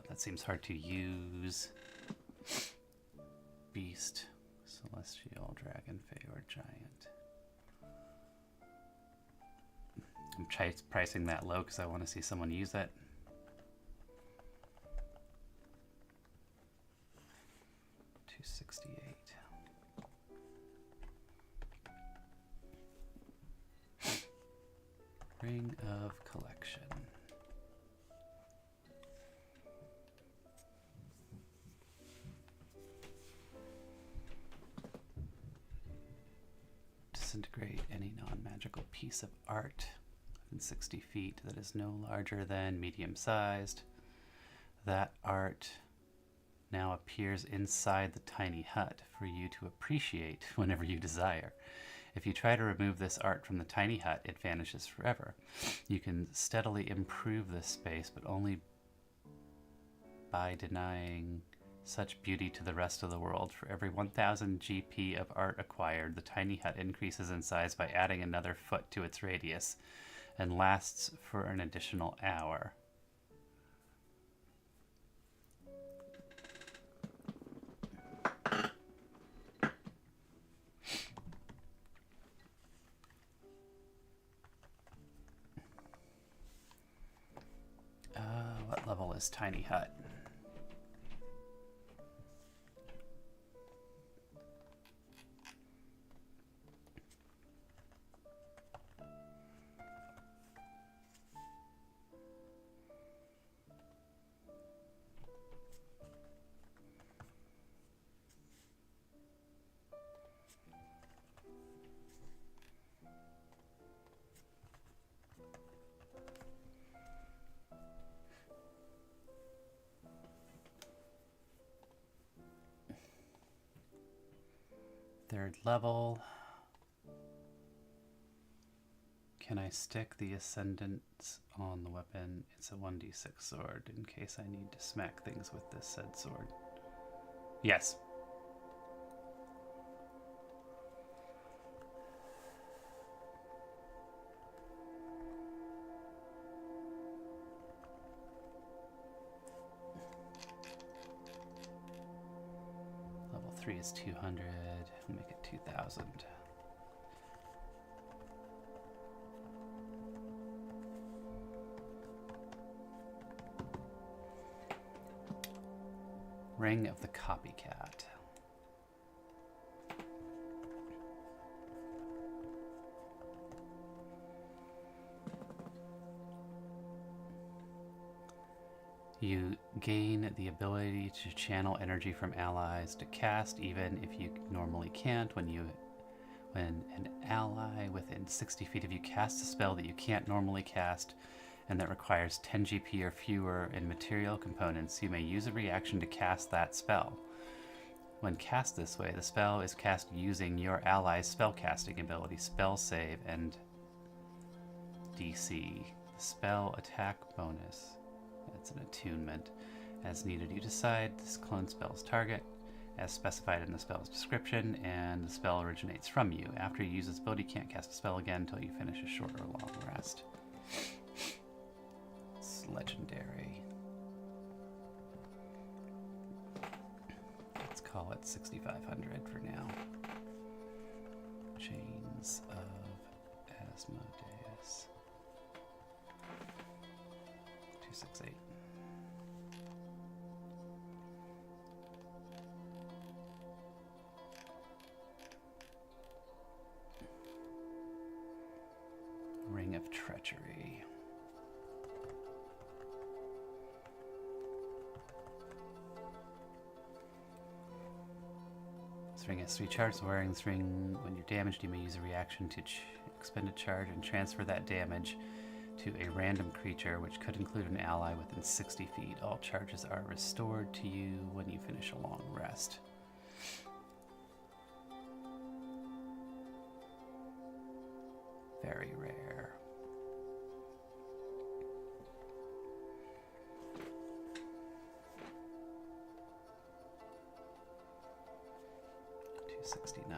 That seems hard to use. Beast, celestial, dragon, fae, or giant. I'm pricing that low because I want to see someone use it. $268. Ring of Collection. Disintegrate any non-magical piece of art within 60 feet that is no larger than medium-sized. That art now appears inside the tiny hut for you to appreciate whenever you desire. If you try to remove this art from the tiny hut, it vanishes forever. You can steadily improve this space, but only by denying such beauty to the rest of the world. For every 1,000 GP of art acquired, the tiny hut increases in size by adding another foot to its radius and lasts for an additional hour. What level is Tiny Hut? Third level. Can I stick the Ascendant on the weapon? It's a 1d6 sword in case I need to smack things with this said sword. Yes. Level 3 is 200. We'll make it 2,000. Ring of the Copycat. You gain the ability to channel energy from allies to cast, even if you normally can't. When When an ally within 60 feet of you casts a spell that you can't normally cast and that requires 10 GP or fewer in material components, you may use a reaction to cast that spell. When cast this way, the spell is cast using your ally's spellcasting ability, spell save, and DC. The spell attack bonus. That's an attunement. As needed, you decide this clone spell's target, as specified in the spell's description, and the spell originates from you. After you use this ability, you can't cast a spell again until you finish a short or long rest. It's legendary. Let's call it 6,500 for now. Chains of Asmodeus. 268. Ring of Treachery. This ring has 3 charges. Wearing this ring, when you're damaged, you may use a reaction to expend a charge and transfer that damage to a random creature, which could include an ally within 60 feet. All charges are restored to you when you finish a long rest. Very rare. $269.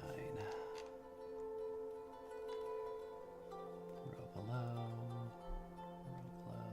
Row below. Row below.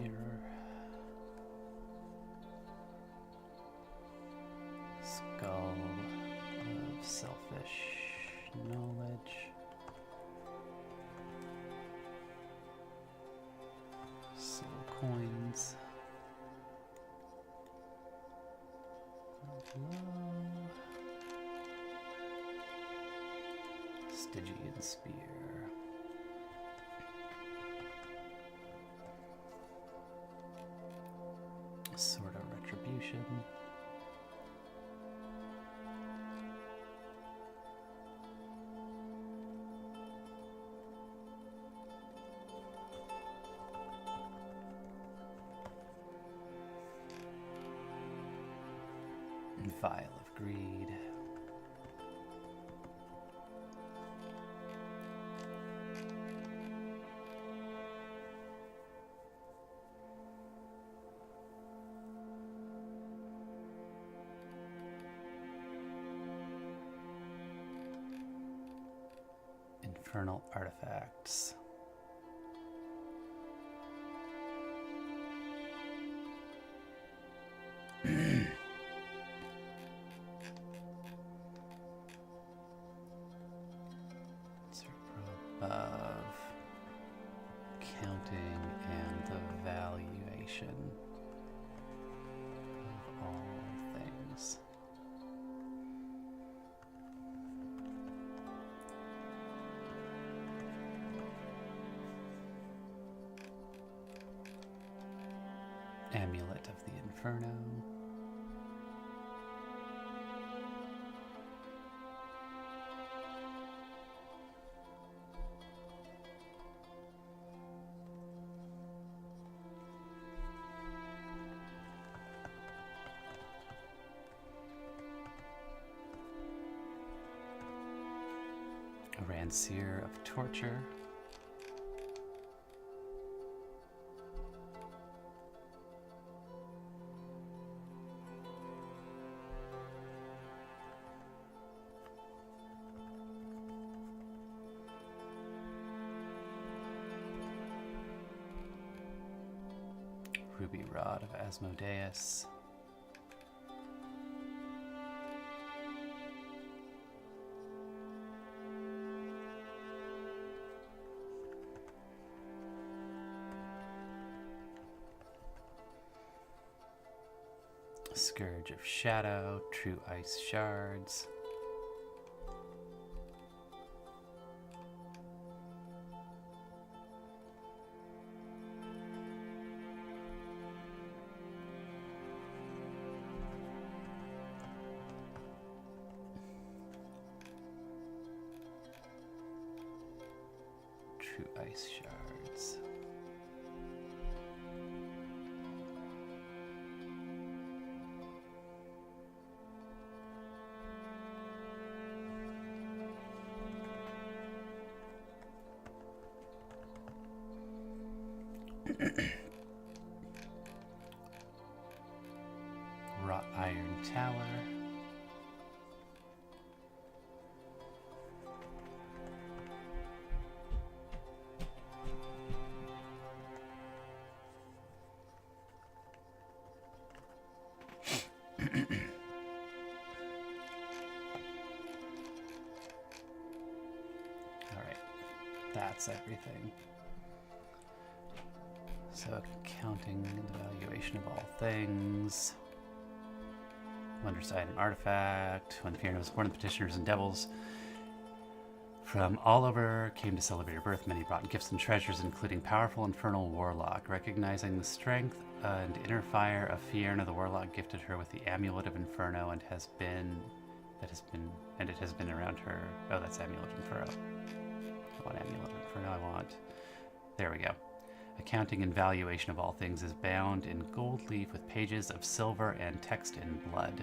Mirror. Skull of Selfish Knowledge. Soul Coins. Stygian Spear. Sword of Retribution. And Vial of Greed. Infernal Artifacts. Above counting and the valuation of all things. Amulet of the Inferno. Rancier of Torture. Ruby Rod of Asmodeus. Scourge of Shadow, True Ice Shards. True Ice Shards. Wrought Iron Tower. Alright, that's everything. So, counting the valuation of all things. Wondrous item artifact. When the fear was born, the petitioners and devils from all over came to celebrate your birth. Many brought gifts and treasures, including powerful infernal warlock. Recognizing the strength and inner fire of Fierna, the warlock gifted her with the amulet of Inferno, and it has been around her. Oh, that's amulet of Inferno. I want amulet of Inferno. I want. There we go. Accounting and valuation of all things is bound in gold leaf with pages of silver and text in blood.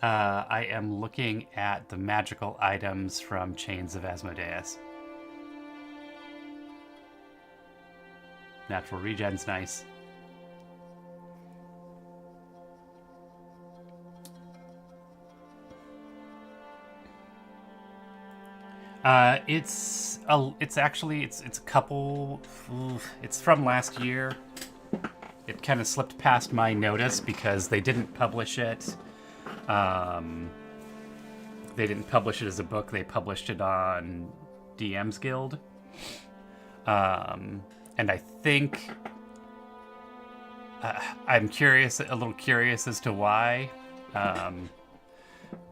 I am looking at the magical items from Chains of Asmodeus. Natural regen's nice. It's a couple. It's from last year. It kind of slipped past my notice because they didn't publish it. They didn't publish it as a book. They published it on DM's Guild. And I think I'm a little curious as to why.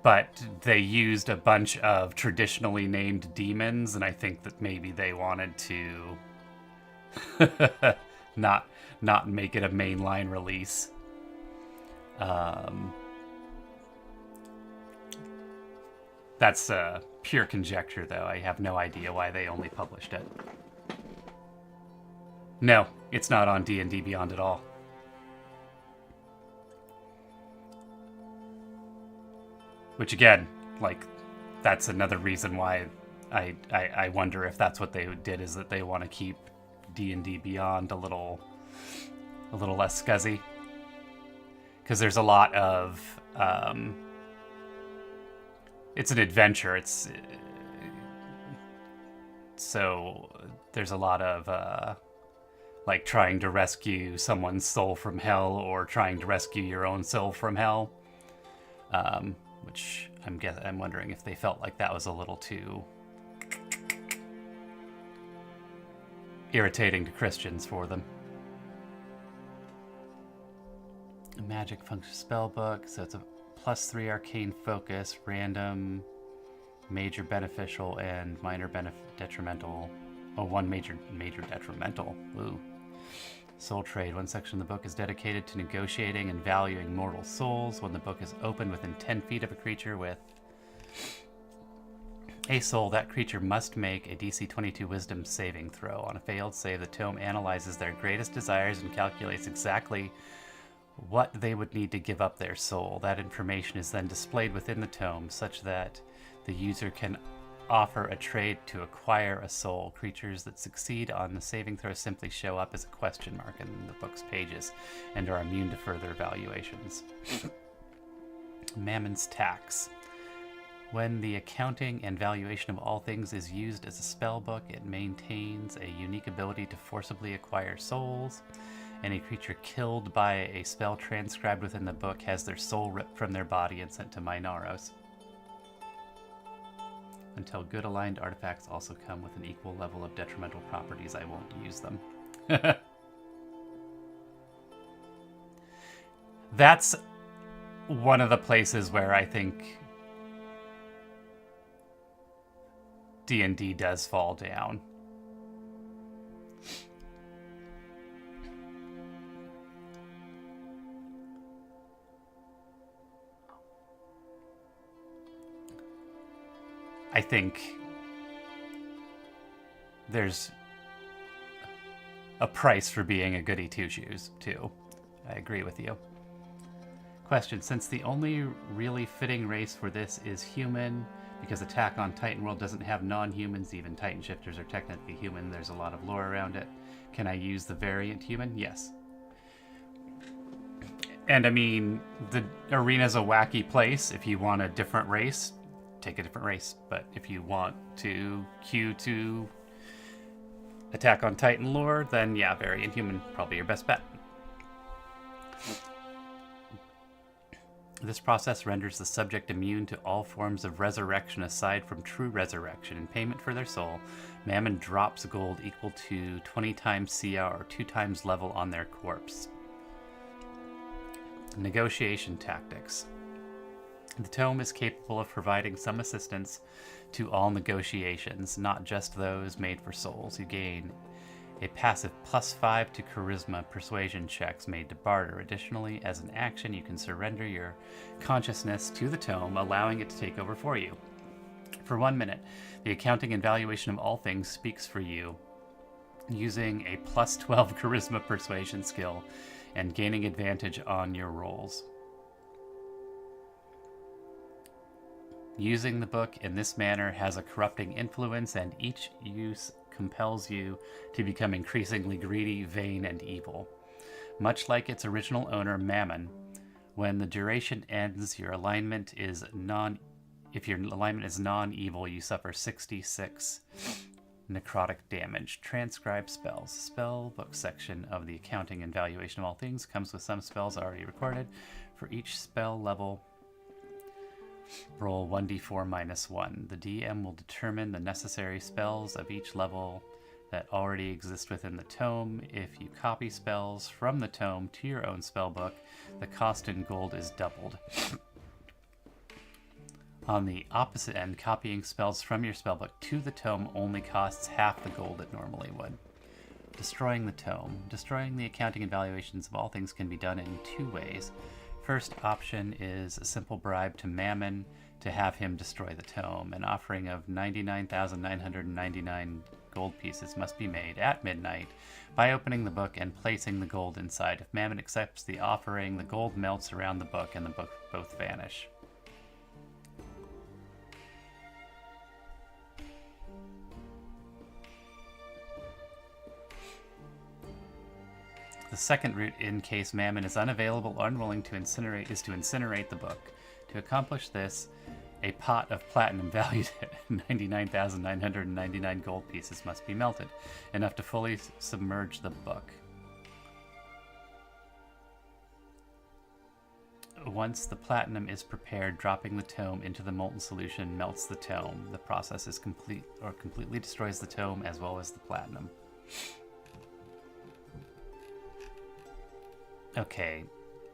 But they used a bunch of traditionally named demons, and I think that maybe they wanted to not make it a mainline release. That's pure conjecture, though. I have no idea why they only published it. No, it's not on D&D Beyond at all. Which again, like, that's another reason why I wonder if that's what they did, is that they want to keep D&D Beyond a little less scuzzy. Because there's a lot of it's an adventure. So there's a lot of like trying to rescue someone's soul from hell, or trying to rescue your own soul from hell. Which I'm wondering if they felt like that was a little too irritating to Christians for them. A magic function spell book, so it's a +3 arcane focus, random, major beneficial, and minor detrimental. Oh, one major detrimental. Ooh. Soul Trade. One section of the book is dedicated to negotiating and valuing mortal souls. When the book is opened within 10 feet of a creature with a soul, that creature must make a DC 22 Wisdom saving throw. On a failed save, the tome analyzes their greatest desires and calculates exactly what they would need to give up their soul. That information is then displayed within the tome, such that the user can offer a trade to acquire a soul. Creatures that succeed on the saving throw simply show up as a question mark in the book's pages and are immune to further evaluations. Mammon's Tax. When the accounting and valuation of all things is used as a spell book, it maintains a unique ability to forcibly acquire souls. Any creature killed by a spell transcribed within the book has their soul ripped from their body and sent to Minaros. Until good aligned artifacts also come with an equal level of detrimental properties, I won't use them. That's one of the places where I think D&D does fall down. I think there's a price for being a goody two-shoes, too. I agree with you. Question, since the only really fitting race for this is human, because Attack on Titan World doesn't have non-humans, even Titan Shifters are technically human, there's a lot of lore around it, can I use the variant human? Yes. And I mean, the arena's a wacky place. If you want a different race, take a different race. But if you want to queue to Attack on Titan lore, then yeah, variant human, probably your best bet. This process renders the subject immune to all forms of resurrection aside from true resurrection. In payment for their soul, Mammon drops gold equal to 20 times CR or 2 times level on their corpse. Negotiation tactics. The tome is capable of providing some assistance to all negotiations, not just those made for souls. You gain a passive +5 to charisma persuasion checks made to barter. Additionally, as an action, you can surrender your consciousness to the tome, allowing it to take over for you. For 1 minute, the accounting and valuation of all things speaks for you, using a +12 charisma persuasion skill and gaining advantage on your rolls. Using the book in this manner has a corrupting influence, and each use compels you to become increasingly greedy, vain, and evil. Much like its original owner, Mammon, when the duration ends, if your alignment is non-evil, you suffer 66 necrotic damage. Transcribe spells. Spell book section of the accounting and valuation of all things comes with some spells already recorded. For each spell level, roll 1d4 - 1. The DM will determine the necessary spells of each level that already exist within the tome. If you copy spells from the tome to your own spellbook, the cost in gold is doubled. On the opposite end, copying spells from your spellbook to the tome only costs half the gold it normally would. Destroying the tome. Destroying the accounting and valuations of all things can be done in 2 ways. First option is a simple bribe to Mammon to have him destroy the tome. An offering of 99,999 gold pieces must be made at midnight by opening the book and placing the gold inside. If Mammon accepts the offering, the gold melts around the book and the book both vanish. The second route, in case Mammon is unavailable or unwilling to incinerate, is to incinerate the book. To accomplish this, a pot of platinum valued at 99,999 gold pieces must be melted, enough to fully submerge the book. Once the platinum is prepared, dropping the tome into the molten solution melts the tome. The process is complete or completely destroys the tome as well as the platinum. Okay,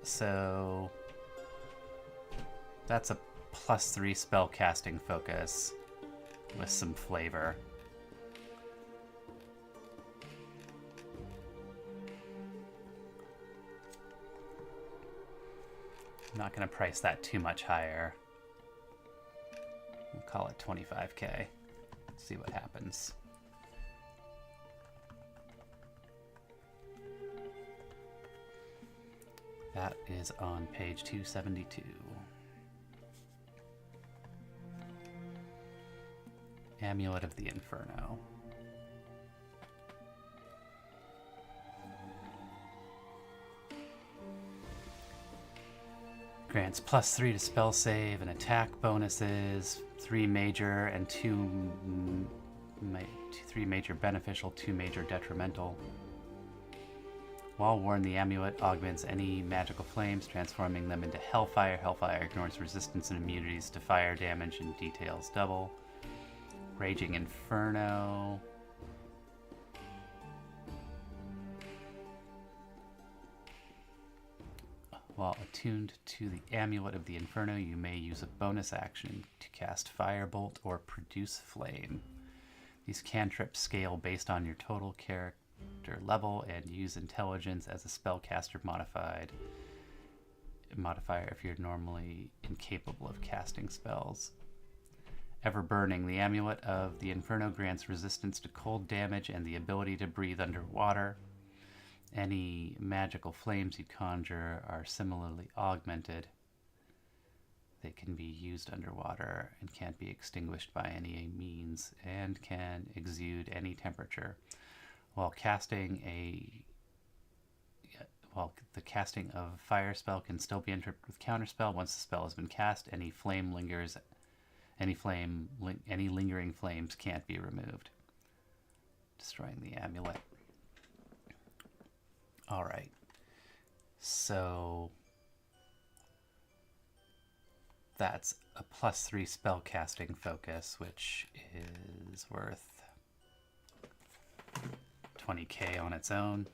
so that's a +3 spell casting focus with some flavor. I'm not going to price that too much higher. We'll call it 25k. See what happens. That is on page 272. Amulet of the Inferno. Grants +3 to spell save and attack bonuses, 3 major and 3 major beneficial, 2 major detrimental. While worn, the amulet augments any magical flames, transforming them into Hellfire. Hellfire ignores resistance and immunities to fire damage and details double. Raging Inferno. While attuned to the Amulet of the Inferno, you may use a bonus action to cast Firebolt or Produce Flame. These cantrips scale based on your total character level and use intelligence as a spellcaster modifier if you're normally incapable of casting spells. Ever Burning. The Amulet of the Inferno grants resistance to cold damage and the ability to breathe underwater. Any magical flames you conjure are similarly augmented. They can be used underwater and can't be extinguished by any means and can exude any temperature. While the casting of fire spell can still be interrupted with counterspell. Once the spell has been cast, any lingering flames can't be removed. Destroying the amulet. All right. So that's a +3 spell casting focus, which is worth 20k on its own.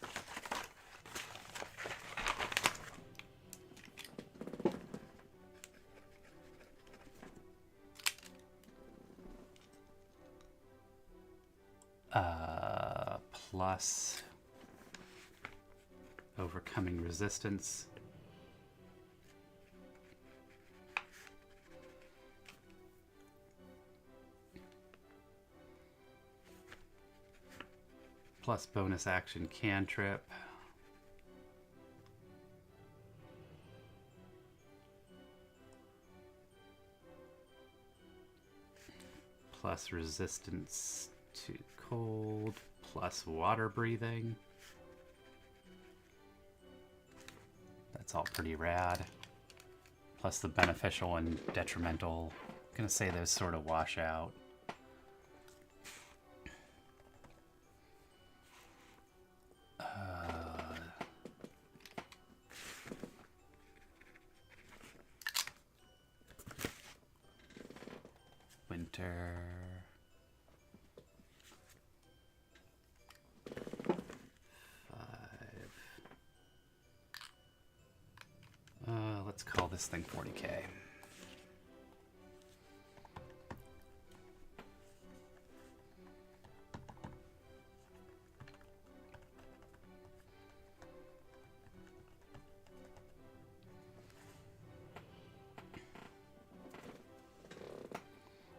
Plus overcoming resistance. Plus bonus action cantrip. Plus resistance to cold, plus water breathing. That's all pretty rad. Plus the beneficial and detrimental. I'm gonna say those sort of wash out. Winter. Let's call this thing 40k.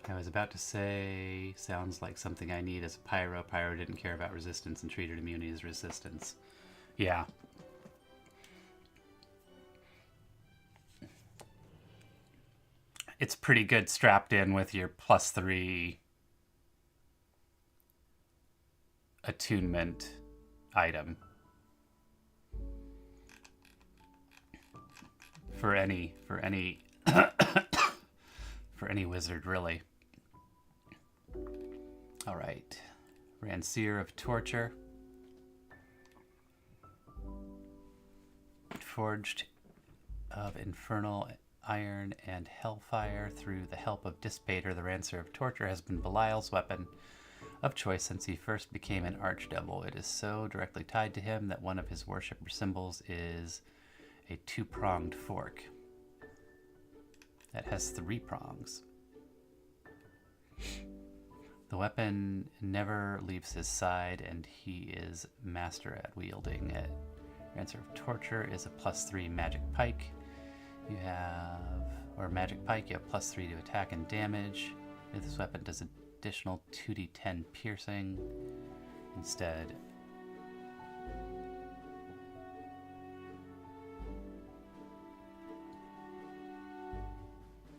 I was about to say, sounds like something I need as a pyro. Pyro didn't care about resistance and treated immunity as resistance. Yeah. It's pretty good strapped in with your +3 attunement item. For any for any wizard, really. All right. Rancier of Torture. Forged of Infernal Iron and Hellfire. Through the help of Dissipator, the Rancier of Torture has been Belial's weapon of choice since he first became an archdevil. It is so directly tied to him that one of his worship symbols is a two-pronged fork that has 3 prongs. The weapon never leaves his side, and he is master at wielding it. Rancier of Torture is a +3 magic pike. You have +3 to attack and damage. If this weapon does additional 2d10 piercing instead.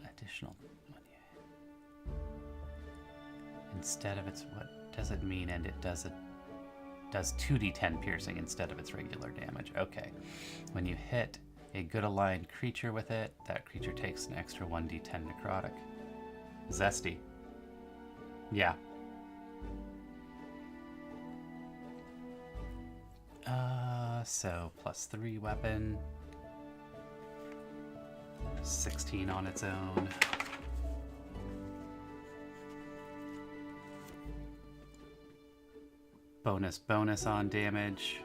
Additional. Instead of its, what does it mean? And it does 2d10 piercing instead of its regular damage. Okay. When you hit a good aligned creature with it, that creature takes an extra 1d10 necrotic. Zesty. Yeah. So +3 weapon. 16 on its own. Bonus on damage.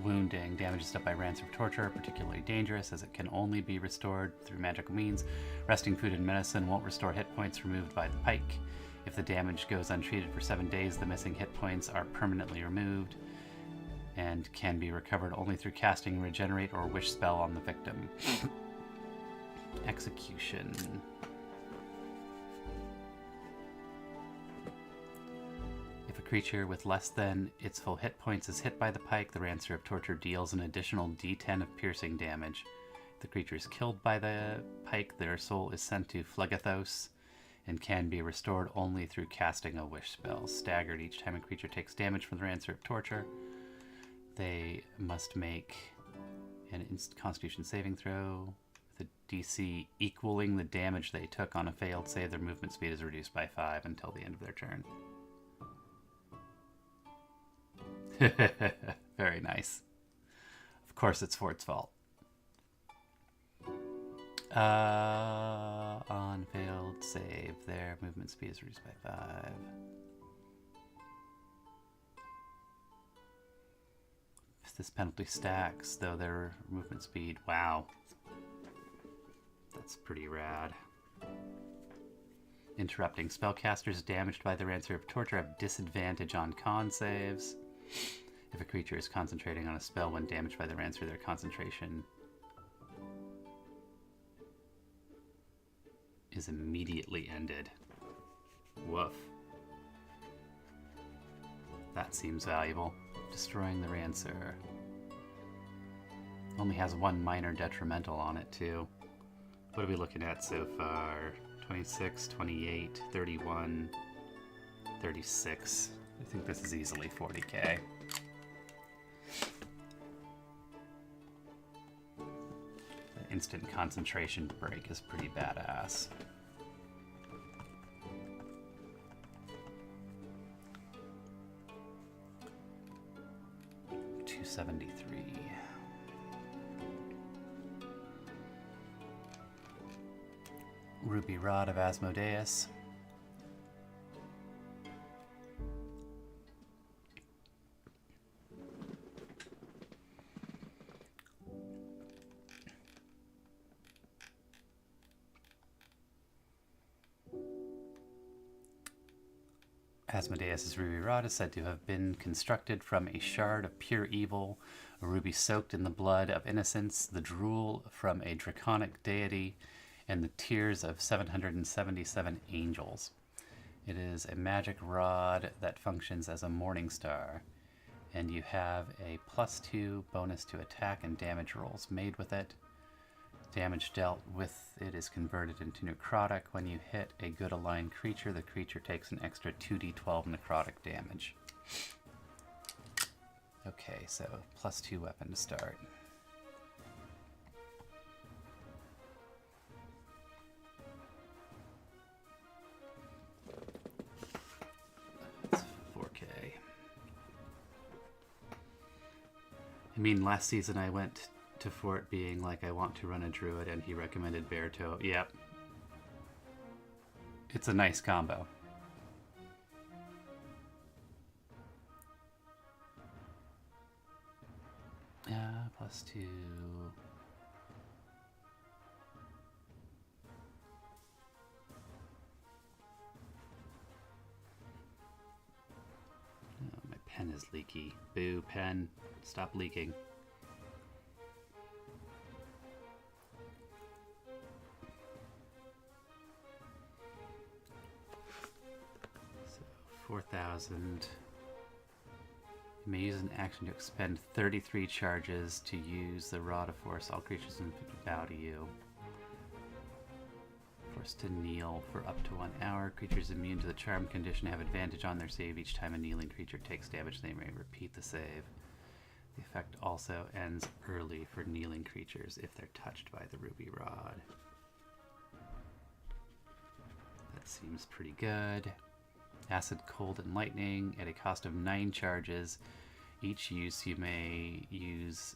Wounding. Damage is dealt by Ransom of Torture, particularly dangerous as it can only be restored through magical means. Resting food and medicine won't restore hit points removed by the pike. If the damage goes untreated for 7 days, the missing hit points are permanently removed and can be recovered only through casting Regenerate or Wish spell on the victim. Execution. If a creature with less than its full hit points is hit by the pike, the Rancer of Torture deals an additional d10 of piercing damage. If the creature is killed by the pike, their soul is sent to Phlegethos and can be restored only through casting a Wish spell. Staggered. Each time a creature takes damage from the Rancer of Torture, they must make an Constitution saving throw with a DC equaling the damage they took on a failed save. Their movement speed is reduced by 5 until the end of their turn. Very nice. Of course it's Fort's fault. On failed save, their movement speed is reduced by 5. If this penalty stacks, though, their movement speed. Wow. That's pretty rad. Interrupting. Spellcasters damaged by the Rancer of Torture have disadvantage on con saves. If a creature is concentrating on a spell when damaged by the Rancer, their concentration is immediately ended. Woof. That seems valuable. Destroying the Rancer. Only has 1 minor detrimental on it, too. What are we looking at so far? 26, 28, 31, 36. I think this is easily 40k. The instant concentration break is pretty badass. $273. Ruby Rod of Asmodeus. Asmodeus' ruby rod is said to have been constructed from a shard of pure evil, a ruby soaked in the blood of innocence, the drool from a draconic deity, and the tears of 777 angels. It is a magic rod that functions as a morning star, and you have a +2 bonus to attack and damage rolls made with it. Damage dealt with it is converted into necrotic. When you hit a good aligned creature, the creature takes an extra 2d12 necrotic damage. Okay, so +2 weapon to start. That's 4k. I mean, last season I went to Fort being like, I want to run a druid, and he recommended Beartoe. Yep. It's a nice combo. +2. Oh, my pen is leaky. Boo, pen. Stop leaking. So, 4,000. You may use an action to expend 33 charges to use the Rod of Force. All creatures inflicted bow to you. Forced to kneel for up to 1 hour. Creatures immune to the charm condition have advantage on their save. Each time a kneeling creature takes damage, they may repeat the save. The effect also ends early for kneeling creatures if they're touched by the Ruby Rod. That seems pretty good. Acid, Cold, and Lightning at a cost of 9 charges. Each use you may use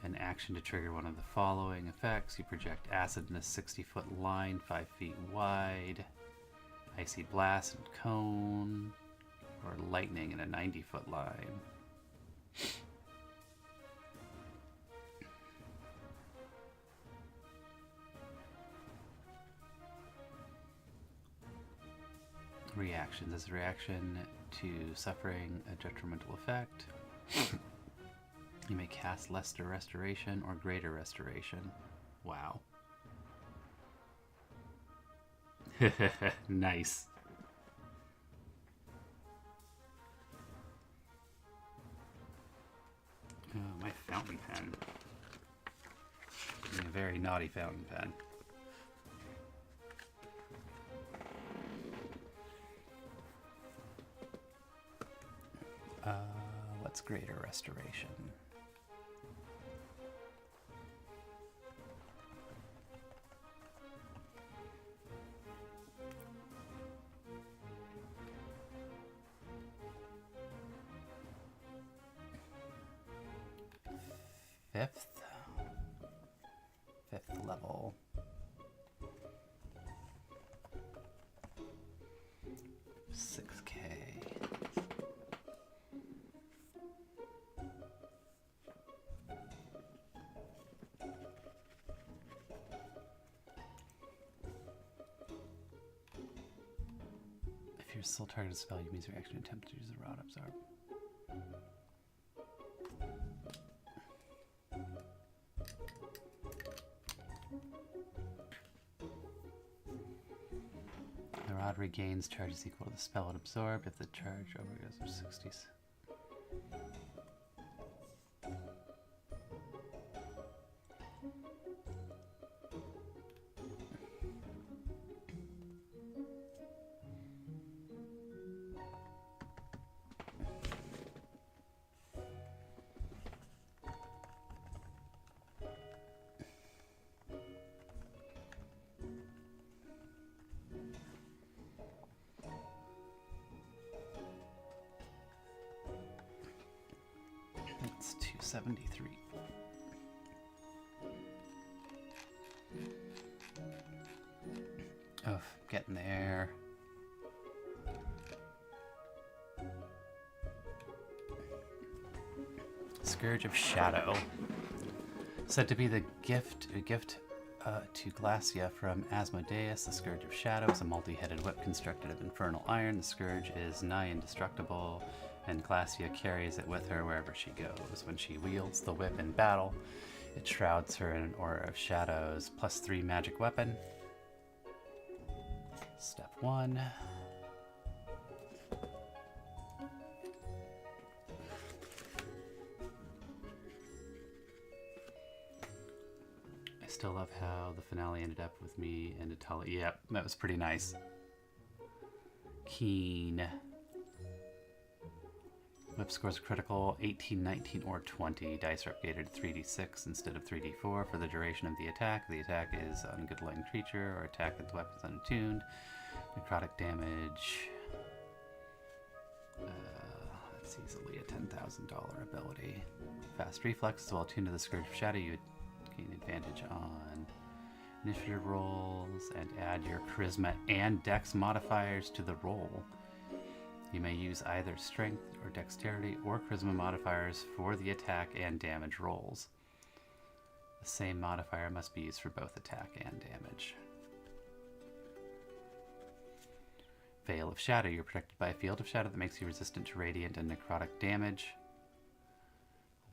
an action to trigger one of the following effects. You project acid in a 60-foot line, 5 feet wide. Icy Blast and Cone. Or lightning in a 90-foot line. Reactions. As a reaction to suffering a detrimental effect, you may cast lesser restoration or greater restoration. Wow. Nice. Oh, my fountain pen. A very naughty fountain pen. What's greater restoration? Fifth level. $6K. If you're still targeted spell, you use your action to attempt to use the rod absorb. The rod regains charges equal to the spell it absorbed if the charge overgoes for 60s. It's 273. Oh, getting there. Scourge of Shadow. Said to be the gift to Glacia from Asmodeus. The Scourge of Shadow is a multi-headed whip constructed of infernal iron. The Scourge is nigh indestructible, and Glacia carries it with her wherever she goes. When she wields the whip in battle, it shrouds her in an aura of shadows. +3 magic weapon. Step 1. I still love how the finale ended up with me and Atali. Yep, that was pretty nice. Keen. Whip scores critical 18, 19, or 20. Dice are updated to 3d6 instead of 3d4 for the duration of the attack. The attack is on a good lighting creature or attack with weapons unattuned. Necrotic damage. That's easily a $10,000 ability. Fast reflexes. While attuned to the Scourge of Shadow, you would gain advantage on initiative rolls and add your charisma and dex modifiers to the roll. You may use either strength or dexterity or charisma modifiers for the attack and damage rolls. The same modifier must be used for both attack and damage. Veil of Shadow. You're protected by a field of shadow that makes you resistant to radiant and necrotic damage.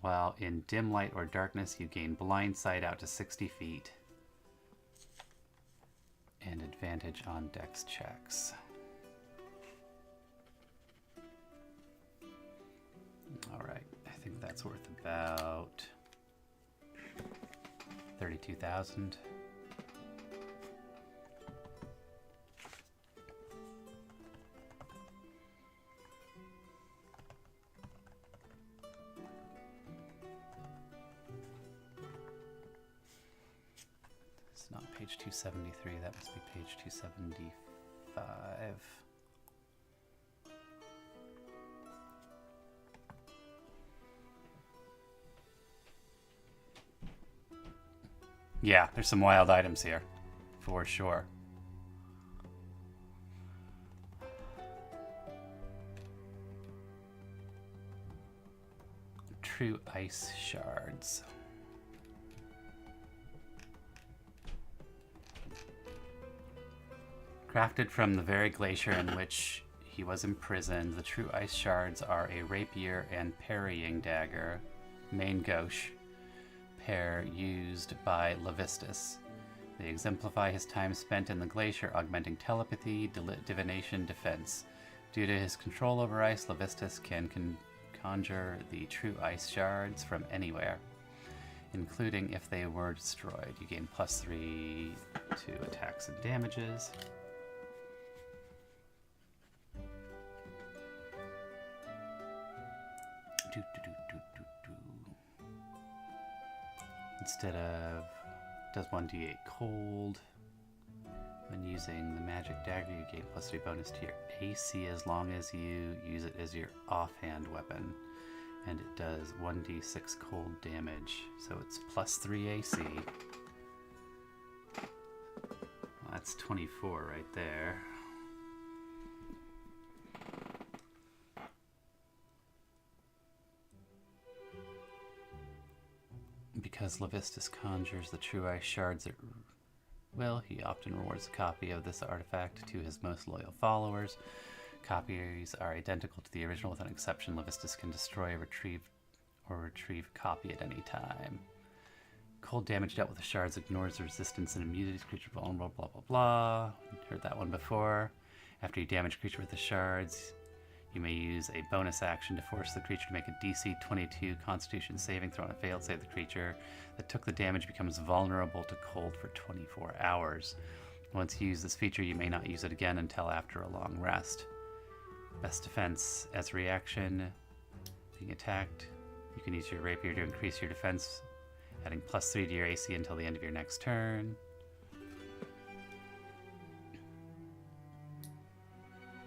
While in dim light or darkness, you gain blind sight out to 60 feet. And advantage on dex checks. Alright, I think that's worth about 32,000. It's not page 273, that must be page 275. Yeah, there's some wild items here, for sure. true ice shards. Crafted from the very glacier in which he was imprisoned, the true ice shards are a rapier and parrying dagger, main gauche, pair used by Levistus. They exemplify his time spent in the glacier, augmenting telepathy, divination, defense. Due to his control over ice, Levistus can conjure the true ice shards from anywhere, including if they were destroyed. You gain +3 to attacks and damages. Instead of does 1d8 cold. When using the magic dagger, you gain +3 bonus to your AC as long as you use it as your offhand weapon. And it does 1d6 cold damage, so it's +3 AC. Well, that's 24 right there. Because Levistus conjures the true ice shards at will, he often rewards a copy of this artifact to his most loyal followers. Copies are identical to the original with an exception. Levistus can destroy, retrieve a copy at any time. Cold damage dealt with the shards ignores the resistance and immunities. Creature vulnerable, blah blah blah. Heard that one before. After you damage a creature with the shards, you may use a bonus action to force the creature to make a DC 22 Constitution saving throw. On a failed save, the creature that took the damage becomes vulnerable to cold for 24 hours. Once you use this feature, you may not use it again until after a long rest. Best defense. As a reaction, being attacked, you can use your rapier to increase your defense, adding +3 to your AC until the end of your next turn.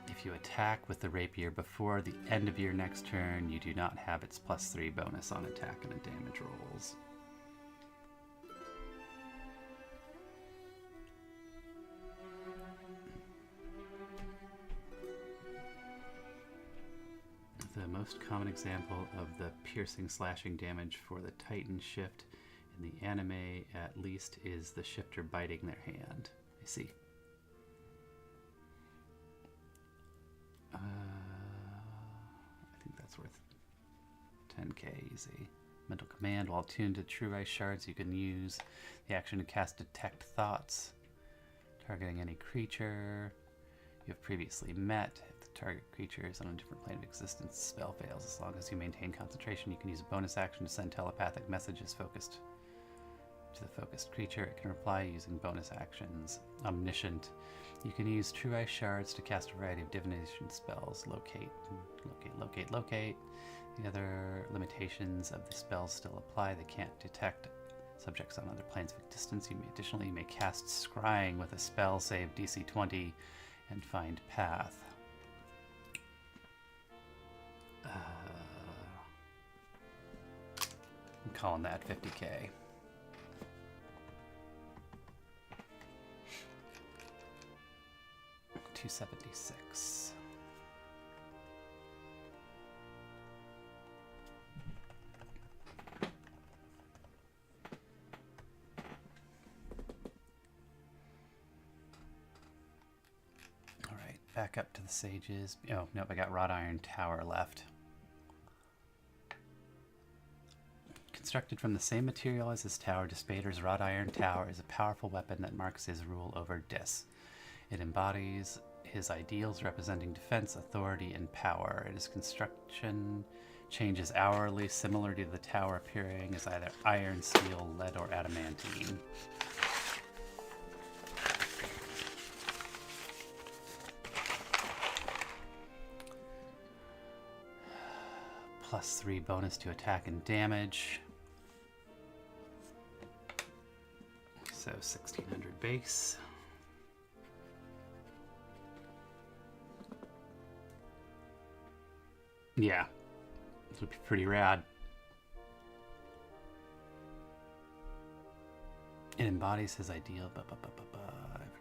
If you attack with the rapier before the end of your next turn, you do not have its +3 bonus on attack and damage rolls. The most common example of the piercing slashing damage for the Titan shift in the anime, at least, is the shifter biting their hand. I see. I think that's worth 10k easy. Mental command. While tuned to true ice shards, you can use the action to cast Detect Thoughts, targeting any creature you have previously met. If the target creature is on a different plane of existence, the spell fails. As long as you maintain concentration, you can use a bonus action to send telepathic messages focused to the focused creature. It can reply using bonus actions. Omniscient. You can use true ice shards to cast a variety of divination spells. Locate. The other limitations of the spells still apply. They can't detect subjects on other planes of existence. Additionally, you may cast Scrying with a spell save DC 20 and find path. I'm calling that 50k. $276. All right, back up to the sages. Oh, nope, I got Wrought Iron Tower left. Constructed from the same material as his tower, Despater's Wrought Iron Tower is a powerful weapon that marks his rule over Dis. It embodies his ideals representing defense, authority, and power. Its construction changes hourly, similar to the tower appearing as either iron, steel, lead, or adamantine. +3 bonus to attack and damage. So 1600 base. Yeah, this would be pretty rad. It embodies his ideal. If a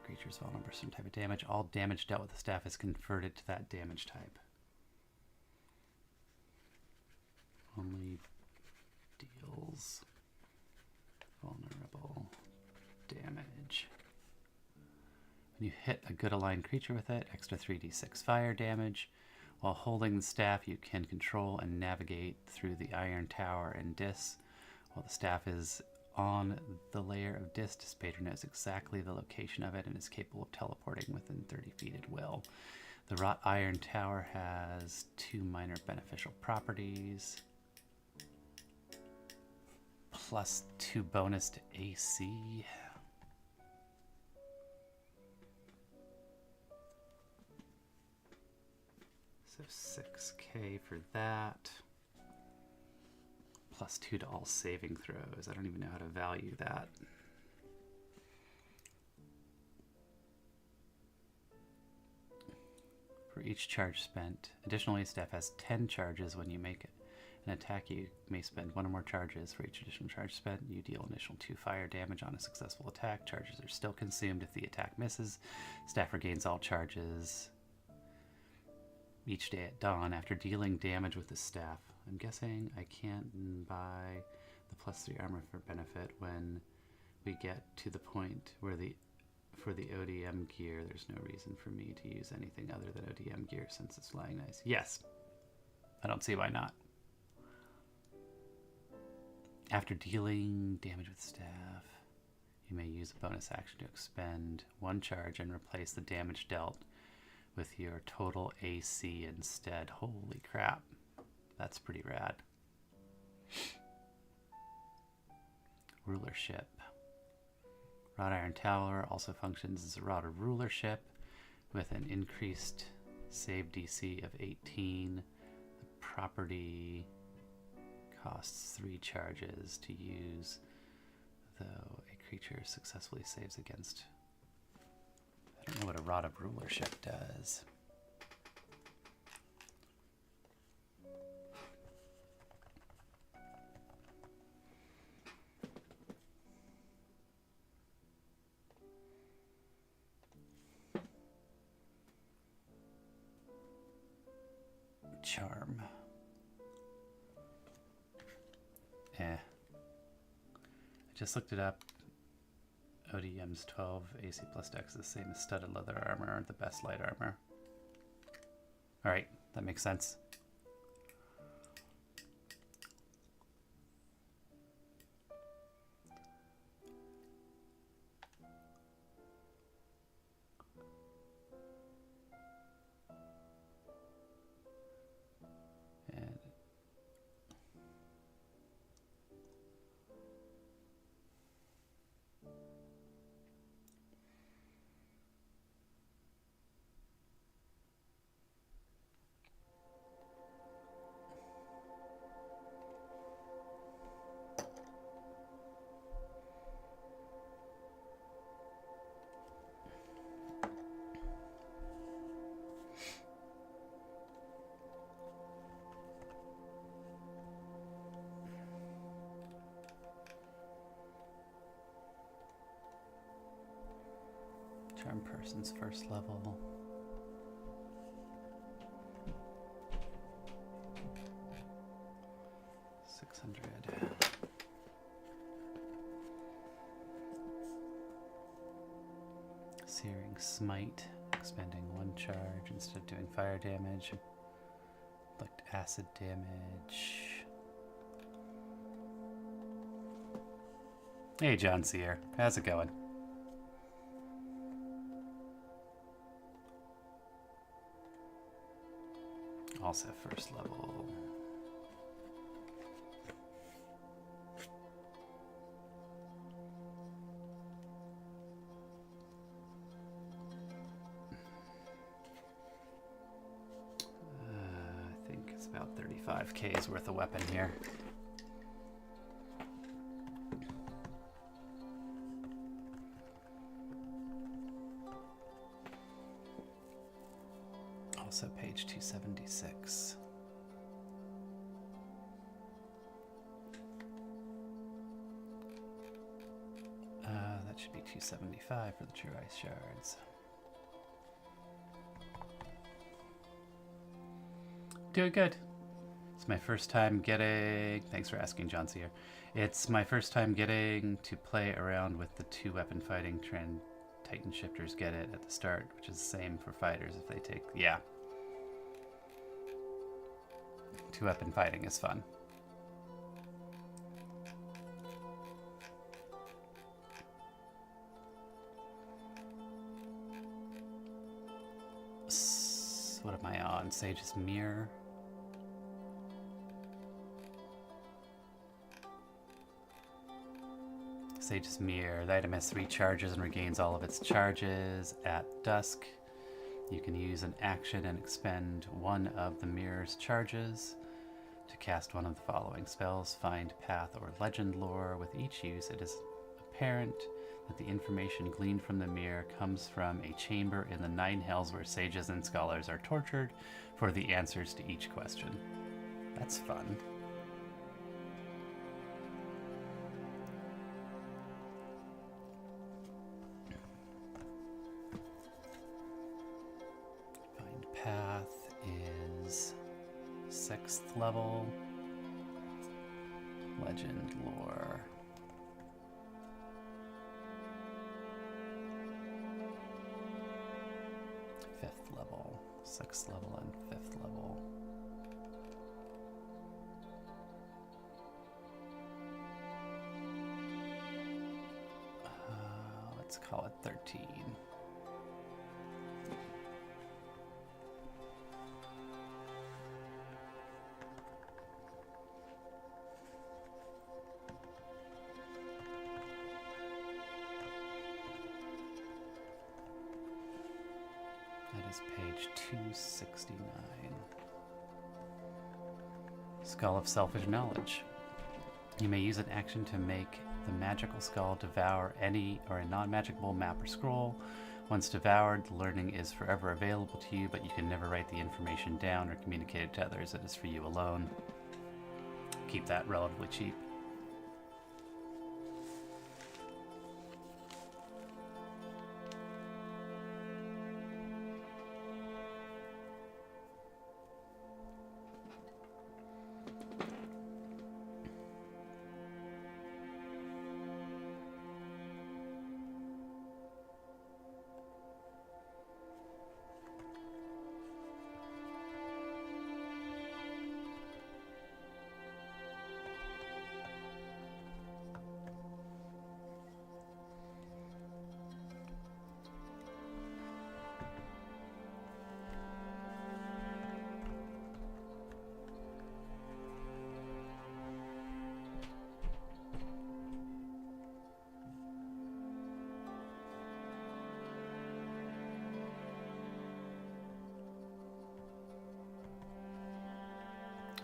creature is vulnerable to some type of damage, all damage dealt with the staff is converted to that damage type. Only deals vulnerable damage. When you hit a good aligned creature with it, extra 3d6 fire damage. While holding the staff, you can control and navigate through the Iron Tower and Dis. While the staff is on the layer of Dis, Dissipator knows exactly the location of it and is capable of teleporting within 30 feet at will. The Wrought Iron Tower has 2 minor beneficial properties. Plus 2 bonus to AC. So 6k for that. Plus 2 to all saving throws. I don't even know how to value that. For each charge spent. Additionally, staff has 10 charges when you make an attack. You may spend 1 or more charges. For each additional charge spent, you deal initial 2 fire damage on a successful attack. Charges are still consumed if the attack misses. Staff regains all charges each day at dawn after dealing damage with the staff. I'm guessing I can't buy the +3 armor for benefit when we get to the point where for the ODM gear, there's no reason for me to use anything other than ODM gear since it's flying nice. Yes. I don't see why not. After dealing damage with staff, you may use a bonus action to expend 1 charge and replace the damage dealt with your total AC instead. Holy crap. That's pretty rad. Rulership. Wrought Iron Tower also functions as a Rod of Rulership with an increased save DC of 18. The property costs 3 charges to use, though a creature successfully saves against. I don't know what a Rod of Rulership does. Charm. I just looked it up. ODM's 12 AC plus dex is the same as studded leather armor, the best light armor. Alright, that makes sense. And charm person's first level. Searing Smite, expending 1 charge instead of doing fire damage. Inflict acid damage. Hey John Sear, how's it going? Also first level. I think it's about 35k's worth of weapon here. Also page 276. That should be 275 for the True Ice Shards. Doing good. It's my first time getting... Thanks for asking, John Sear. It's my first time getting to play around with the 2-weapon fighting trend. Titan shifters get it at the start, which is the same for fighters if they take... Yeah. 2-weapon fighting is fun. What am I on? Sage's Mirror. Sage's Mirror. The item has 3 charges and regains all of its charges at dusk. You can use an action and expend one of the mirror's charges to cast one of the following spells: Find Path or Legend Lore. With each use, it is apparent that the information gleaned from the mirror comes from a chamber in the 9 hells where sages and scholars are tortured for the answers to each question. That's fun. Find Path is 6th level. Legend Lore. 5th level, 6th level, and 5th level. Let's call it 13. That is page 269. Skull of Selfish Knowledge. You may use an action to make the magical skull devour any or a non-magical map or scroll. Once devoured, the learning is forever available to you, but you can never write the information down or communicate it to others. It is for you alone. Keep that relatively cheap.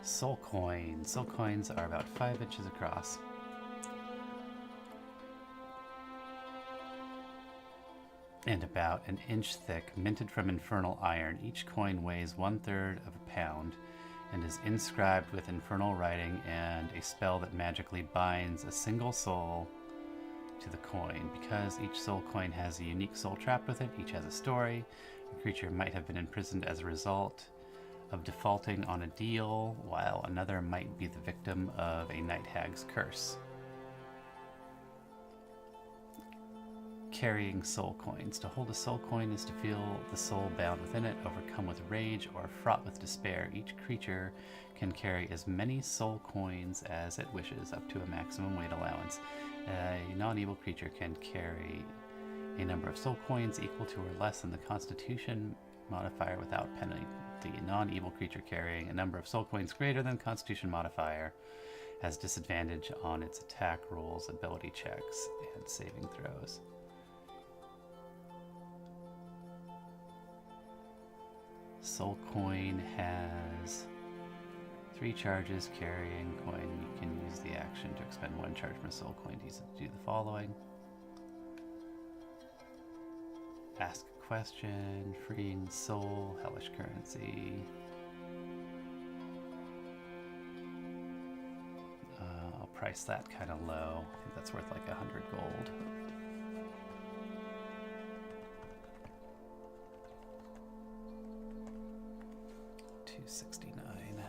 Soul coins. Soul coins are about 5 inches across. And about an inch thick, minted from infernal iron. Each coin weighs 1/3 of a pound and is inscribed with infernal writing and a spell that magically binds a single soul to the coin. Because each soul coin has a unique soul trapped with it, each has a story. A creature might have been imprisoned as a result of defaulting on a deal, while another might be the victim of a night hag's curse. Carrying soul coins. To hold a soul coin is to feel the soul bound within it, overcome with rage, or fraught with despair. Each creature can carry as many soul coins as it wishes, up to a maximum weight allowance. A non-evil creature can carry a number of soul coins equal to or less than the Constitution modifier without penalty. The non-evil creature carrying a number of soul coins greater than the Constitution modifier has disadvantage on its attack rolls, ability checks, and saving throws. Soul coin has 3 charges. Carrying coin, you can use the action to expend 1 charge from a soul coin to do the following: ask a question, freeing soul, hellish currency. I'll price that kind of low. I think that's worth like 100 gold. $269.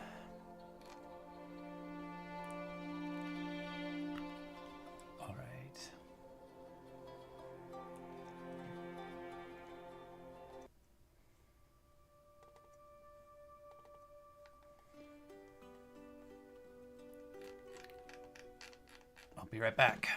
Be right back.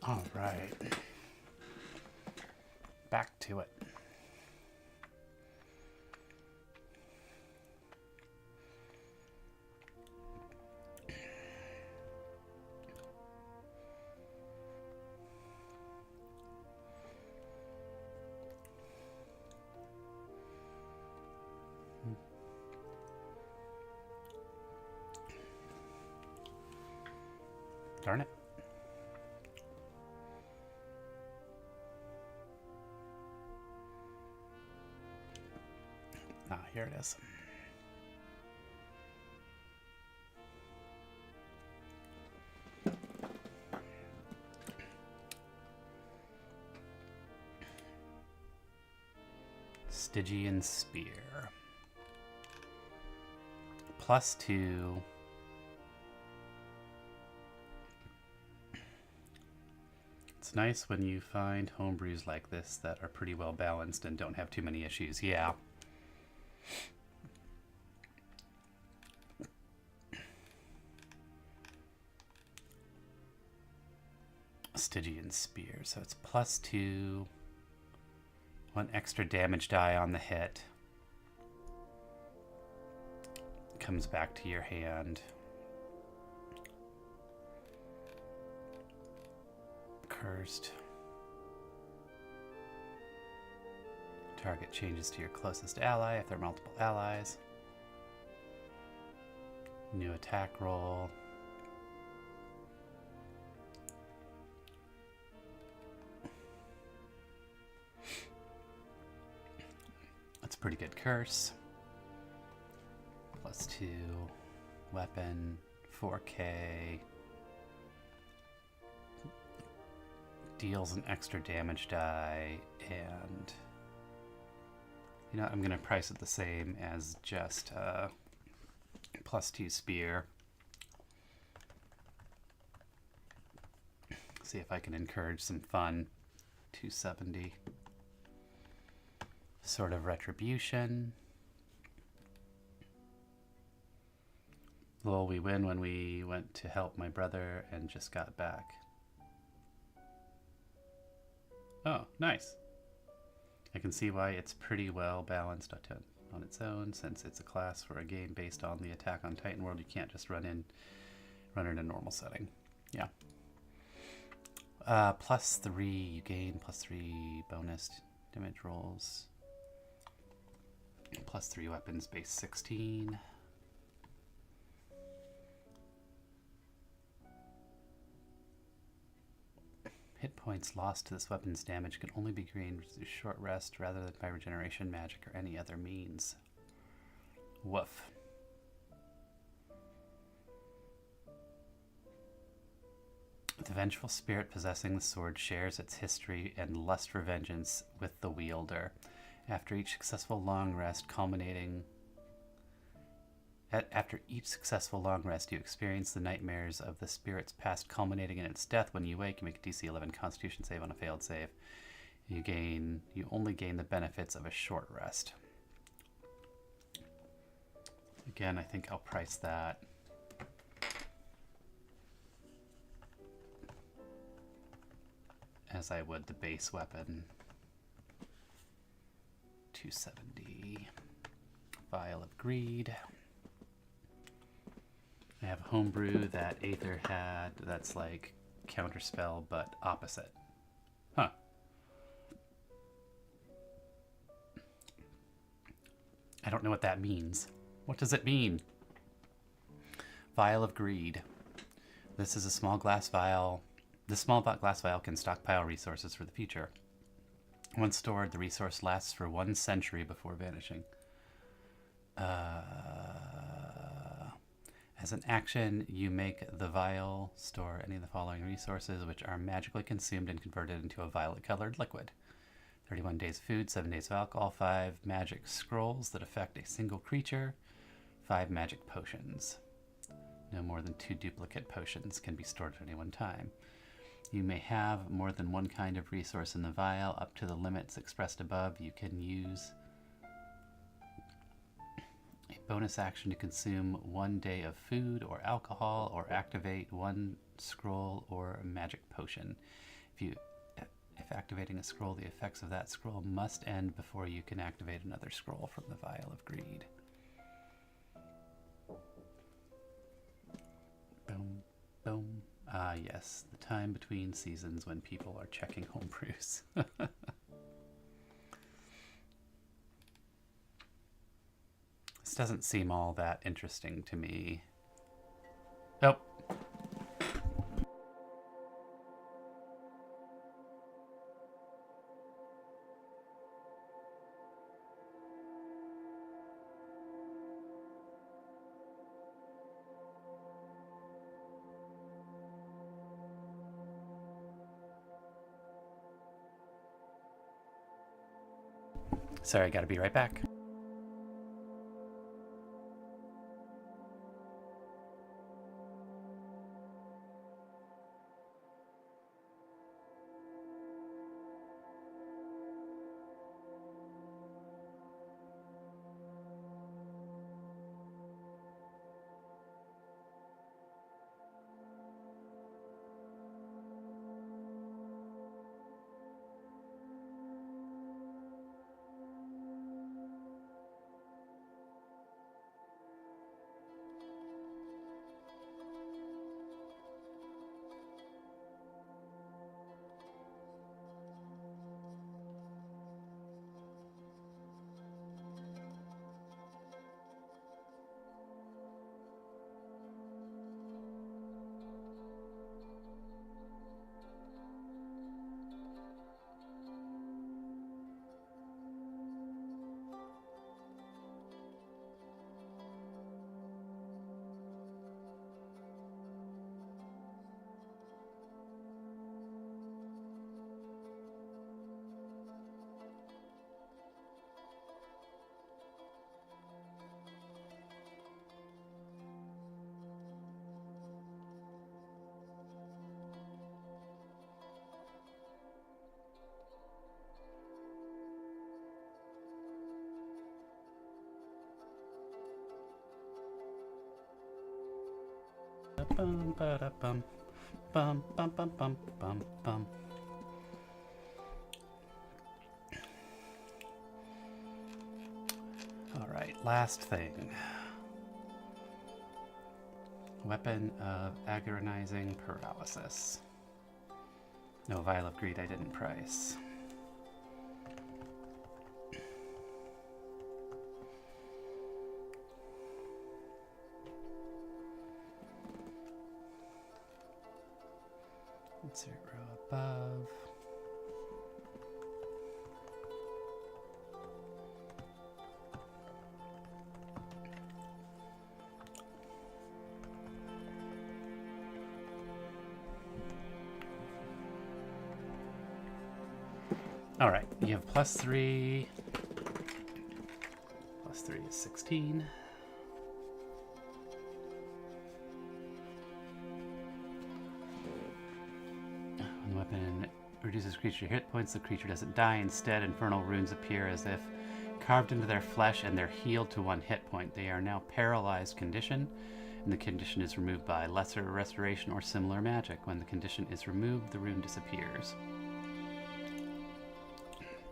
All right. Back to it. Darn it. Ah, here it is. Stygian Spear. +2. It's nice when you find homebrews like this that are pretty well balanced and don't have too many issues. Yeah. Stygian Spear. So it's +2, 1 extra damage die on the hit. Comes back to your hand. Cursed. Target changes to your closest ally if there are multiple allies. New attack roll. That's a pretty good curse. +2, weapon, 4K. Deals an extra damage die, and you know, I'm gonna price it the same as just +2 spear. See if I can encourage some fun. 270. Sort of retribution. Well, we win when we went to help my brother and just got back. Oh, nice. I can see why it's pretty well balanced on its own, since it's a class for a game based on the Attack on Titan world. You can't just run in a normal setting. Yeah. +3, you gain +3 bonus damage rolls. +3 weapons, base 16. Hit points lost to this weapon's damage can only be gained through short rest rather than by regeneration, magic, or any other means. Woof. The vengeful spirit possessing the sword shares its history and lust for vengeance with the wielder. After each successful long rest, After each successful long rest, you experience the nightmares of the spirit's past, culminating in its death. When you wake, you make a DC 11 Constitution save on a failed save. You only gain the benefits of a short rest. Again, I think I'll price that as I would the base weapon. 270. Vial of Greed. I have homebrew that Aether had that's like counterspell but opposite. Huh. I don't know what that means. What does it mean? Vial of Greed. This is a small glass vial. This small glass vial can stockpile resources for the future. Once stored, the resource lasts for 1 century before vanishing. As an action, you make the vial store any of the following resources, which are magically consumed and converted into a violet-colored liquid. 31 days food, 7 days of alcohol, 5 magic scrolls that affect a single creature, 5 magic potions. No more than 2 duplicate potions can be stored at any one time. You may have more than one kind of resource in the vial. Up to the limits expressed above, you can use a bonus action to consume 1 day of food or alcohol, or activate 1 scroll or magic potion. If activating a scroll, the effects of that scroll must end before you can activate another scroll from the Vial of Greed. Boom, boom. Ah, yes, the time between seasons when people are checking homebrews. This doesn't seem all that interesting to me. Oh. Sorry, gotta be right back. Bum ba da bum. Bum bum bum bum bum bum. Alright, last thing. Weapon of agonizing paralysis. No, Vial of Greed I didn't price. Insert row above. All right, you have +3. +3 is 16. When the weapon reduces creature hit points, the creature doesn't die. Instead, infernal runes appear as if carved into their flesh and they're healed to 1 hit point. They are now paralyzed condition, and the condition is removed by lesser restoration or similar magic. When the condition is removed, the rune disappears.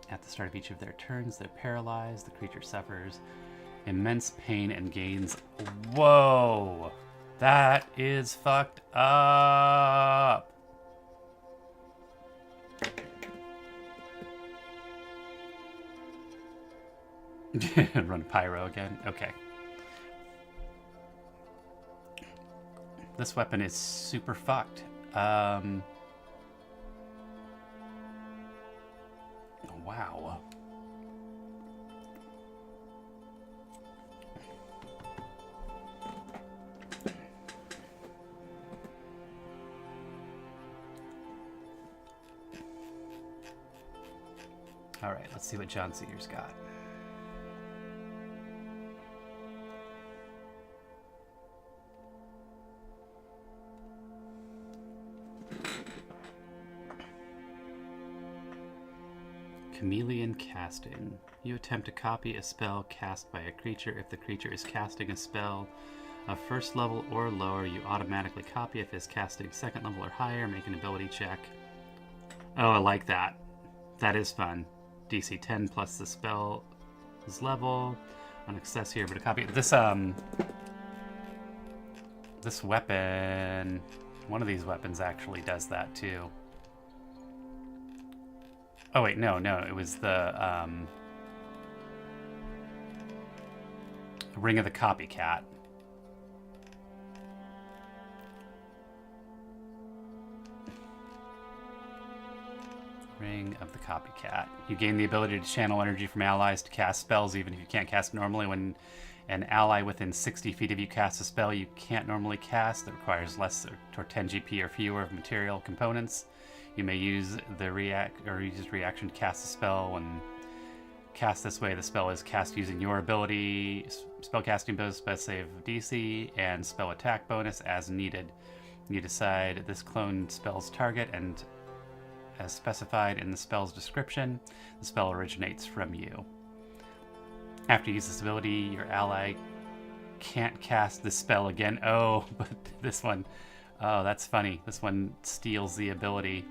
At the start of each of their turns, they're paralyzed. The creature suffers immense pain and gains... Whoa! That is fucked up! Run Pyro again? Okay. This weapon is super fucked. Oh, wow. All right, let's see what John Sears got. Chameleon casting. You attempt to copy a spell cast by a creature. If the creature is casting a spell of 1st level or lower, you automatically copy. If it's casting 2nd level or higher, make an ability check. Oh, I like that. That is fun. DC 10 plus the spell's level. On success here, but a copy. This weapon, one of these weapons actually does that too. Oh wait, no, it was the Ring of the Copycat. Ring of the Copycat. You gain the ability to channel energy from allies to cast spells even if you can't cast normally. When an ally within 60 feet of you casts a spell you can't normally cast that requires less or 10 GP or fewer of material components, you may use the reaction to cast a spell. When cast this way, the spell is cast using your ability, spellcasting bonus, spell save DC, and spell attack bonus as needed. You decide this clone spell's target, and as specified in the spell's description, the spell originates from you. After you use this ability, your ally can't cast the spell again. Oh, but this one, oh, that's funny. This one steals the ability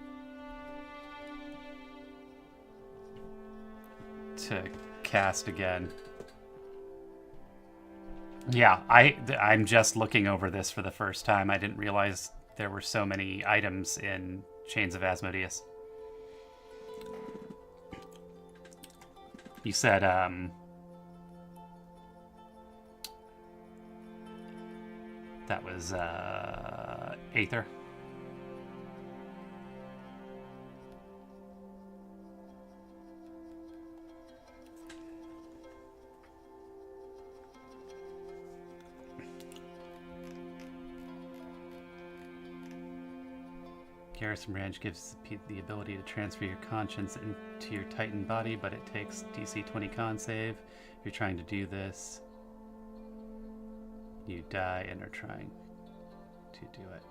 to cast again. Yeah, I'm just looking over this for the first time. I didn't realize there were so many items in Chains of Asmodeus. You said, that was, Aether. Garrison Branch gives the ability to transfer your conscience into your Titan body, but it takes DC 20 con save. If you're trying to do this, you die and are trying to do it.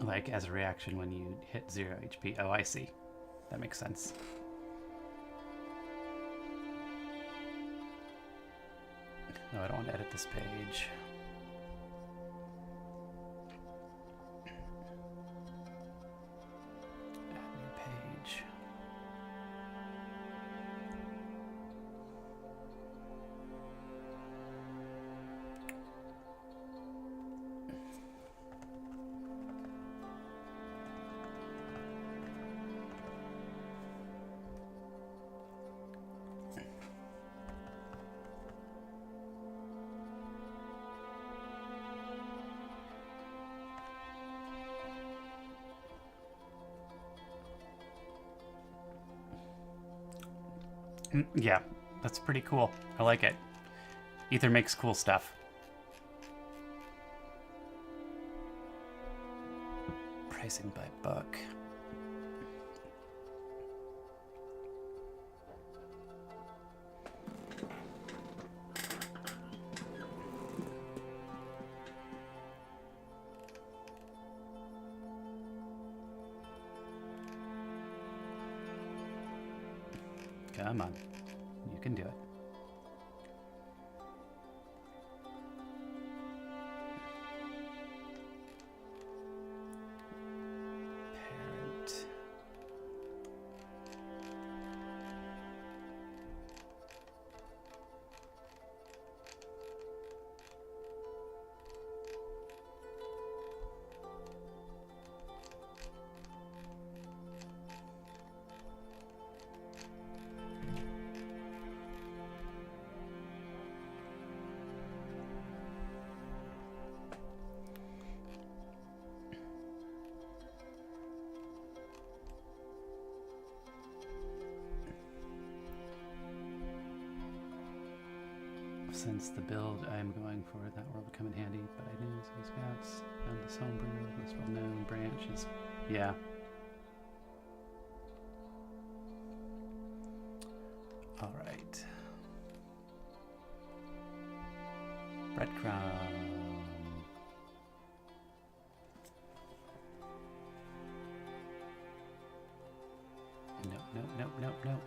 Like as a reaction when you hit 0 HP. Oh, I see. That makes sense. No, I don't want to edit this page. Add new page. Yeah, that's pretty cool. I like it. Ether makes cool stuff. Pricing by book. Come on. You can do it. Parent. Since the build I'm going for, that will come in handy, but I knew some scouts found this homebrew, this well-known branch is, yeah. All right. Breadcrumb. Nope, nope, nope, nope, nope.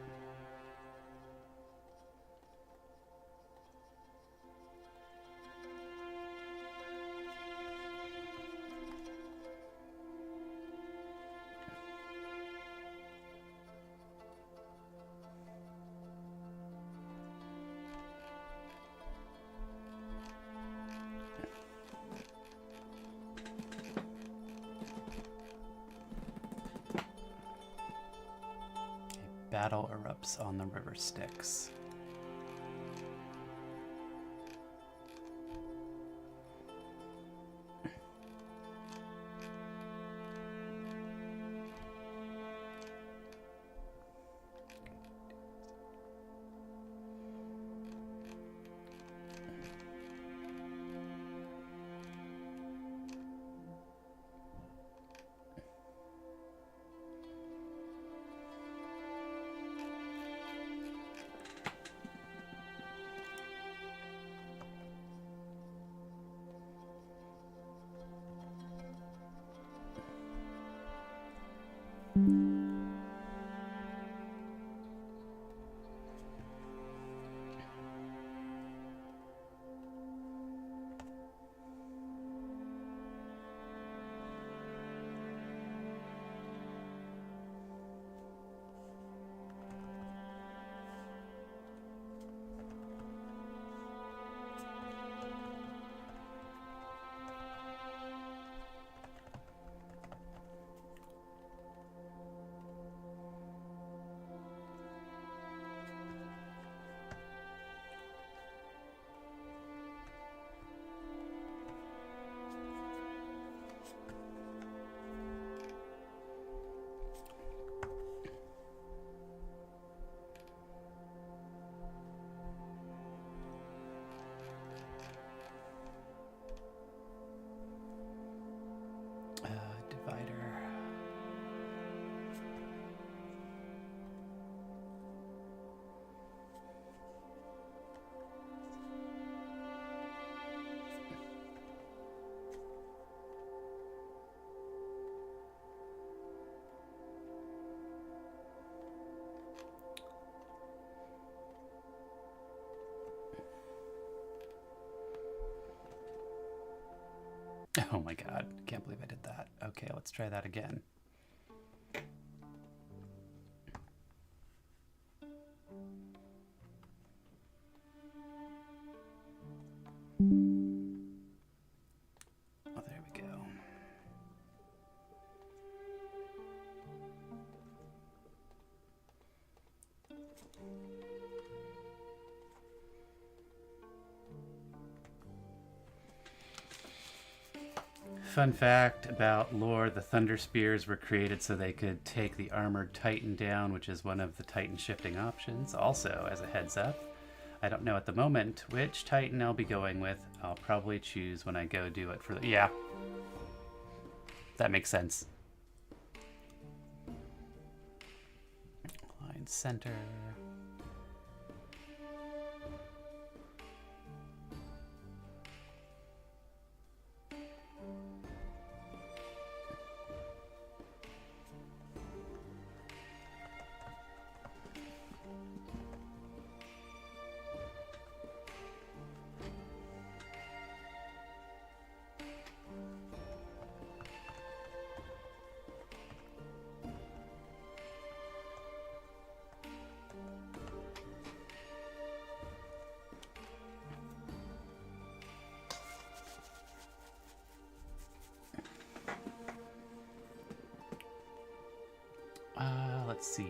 Battle erupts on the river Styx. Oh my god, can't believe I did that. Okay, let's try that again. Oh, there we go. Fun fact about lore, the Thunder Spears were created so they could take the armored Titan down, which is one of the Titan shifting options. Also, as a heads up, I don't know at the moment which Titan I'll be going with. I'll probably choose when I go do it for the... Yeah. That makes sense. Line center. Let's see.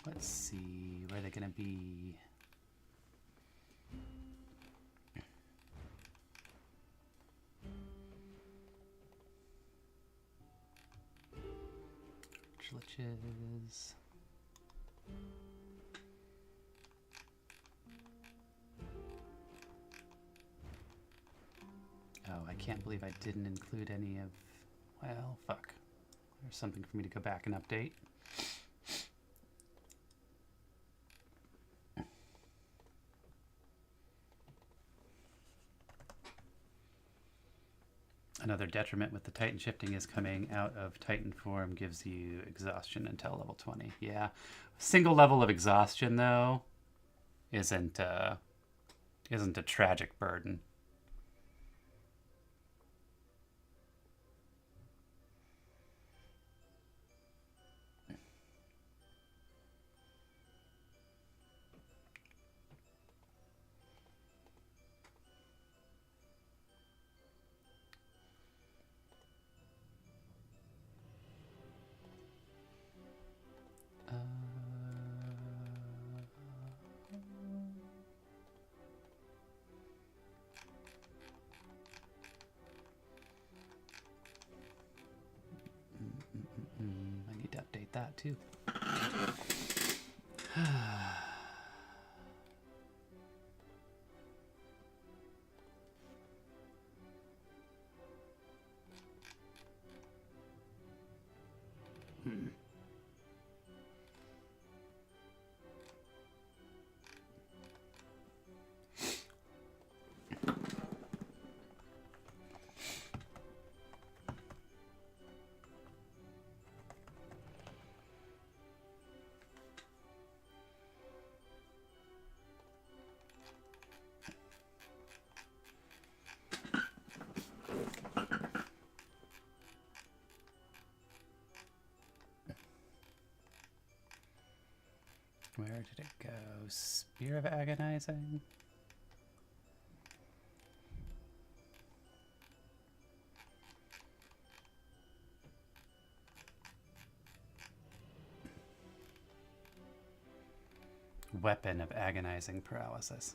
Let's see, where are they going to be? Glitches. Oh, I can't believe I didn't include any of... Well, fuck. There's something for me to go back and update. Another detriment with the Titan shifting is coming out of Titan form gives you exhaustion until level 20. Yeah. Single level of exhaustion, though, isn't a tragic burden. I need to update that too. Where did it go? Spear of Agonizing? Weapon of Agonizing Paralysis.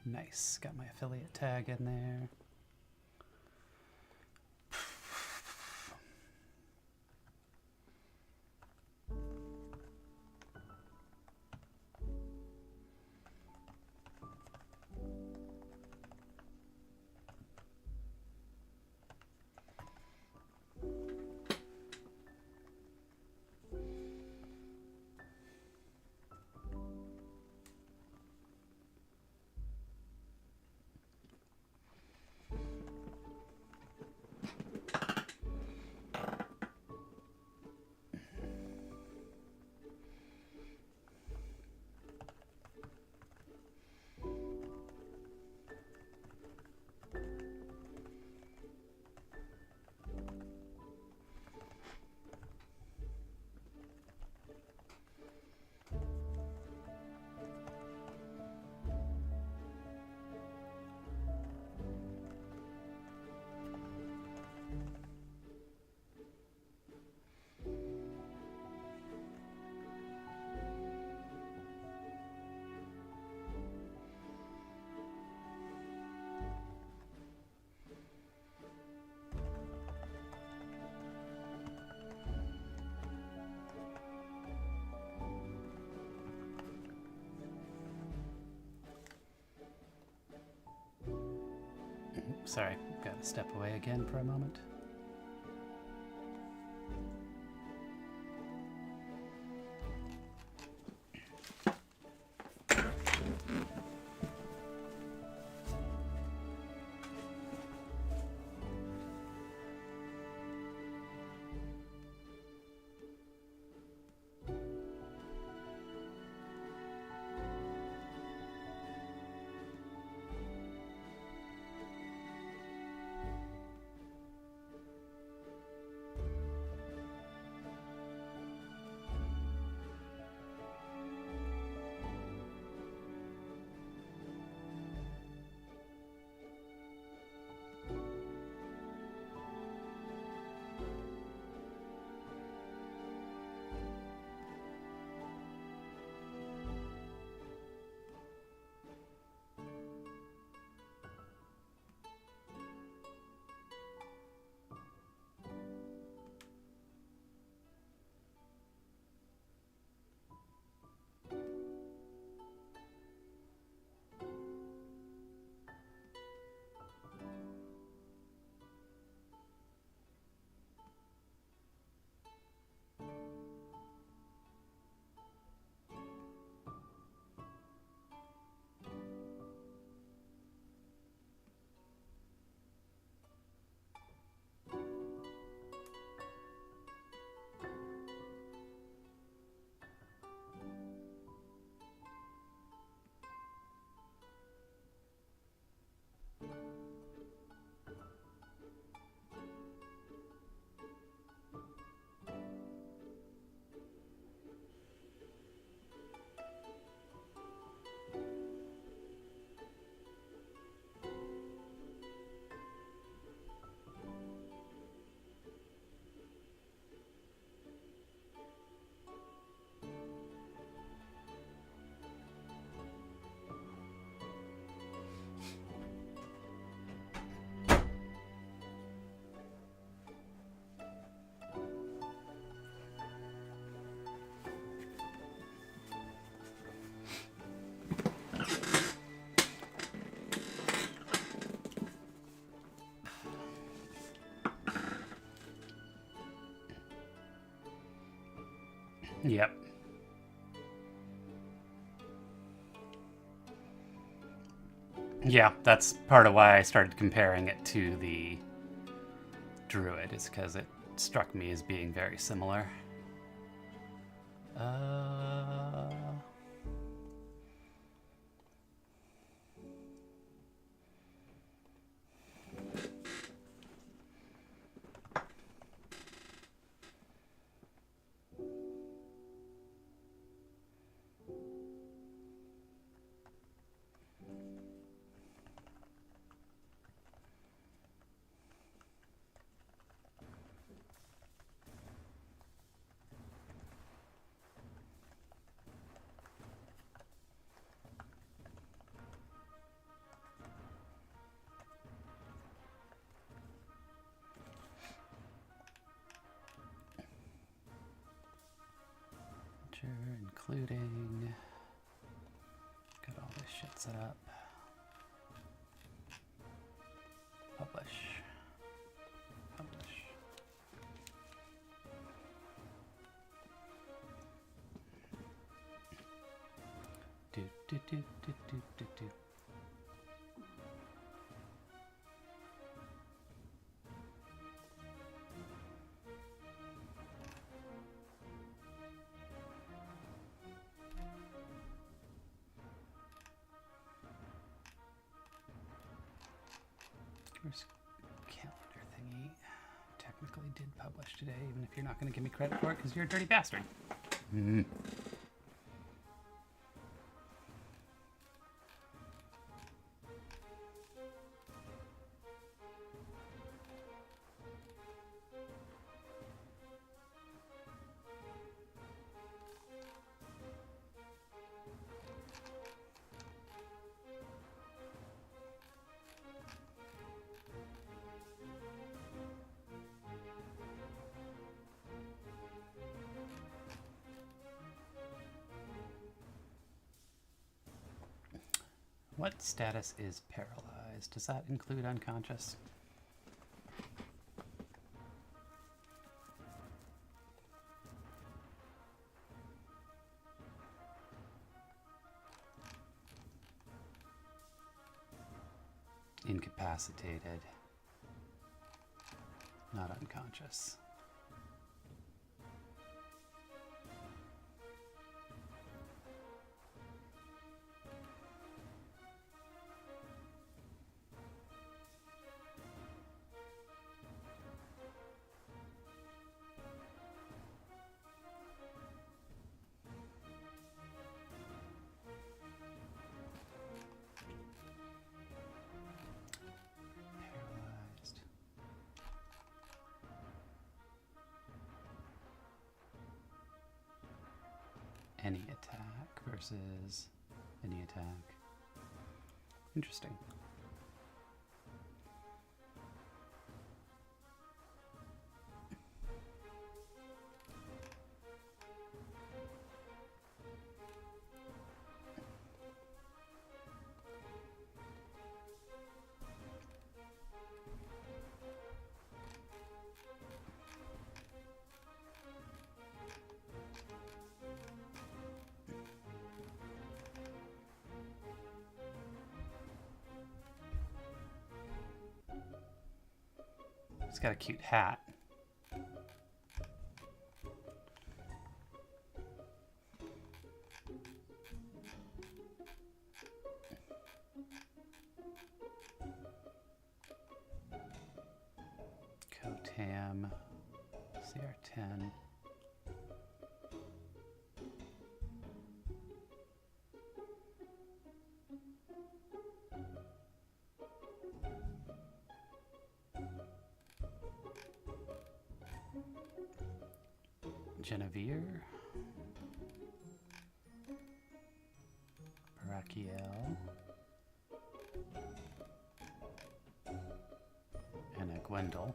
Nice. Got my affiliate tag in there. Sorry, gotta step away again for a moment. Yep. Yeah, that's part of why I started comparing it to the druid, is because it struck me as being very similar. Including, got all this shit set up. Publish. Publish. Do do do do do do do. Here's calendar thingy. Technically did publish today, even if you're not going to give me credit for it because you're a dirty bastard. What status is paralyzed? Does that include unconscious? Incapacitated, not unconscious. Any attack versus any attack. Interesting. It's got a cute hat. Cotam, CR10. Genevieve, Raquiel, and a Gwendol.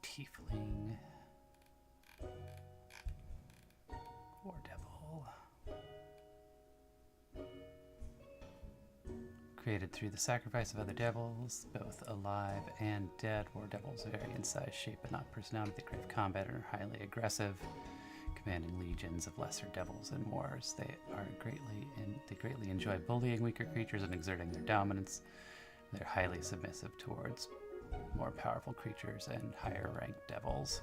Tiefling, War Devil, Created through the sacrifice of other devils, both alive and dead. War devils vary in size, shape, but not personality. They crave combat and are highly aggressive, commanding legions of lesser devils in wars. They greatly enjoy bullying weaker creatures and exerting their dominance. They're highly submissive towards more powerful creatures and higher ranked devils.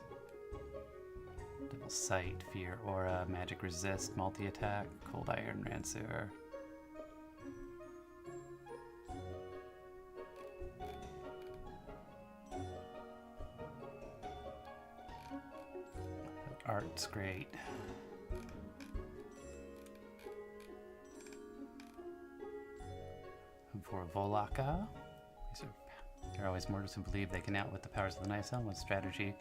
Devil Sight, Fear Aura, Magic Resist, Multi-Attack, Cold Iron Rancer. Art's great. And for Volaka, there are always mortals who believe they can outwit the powers of the Night Elf. One strategy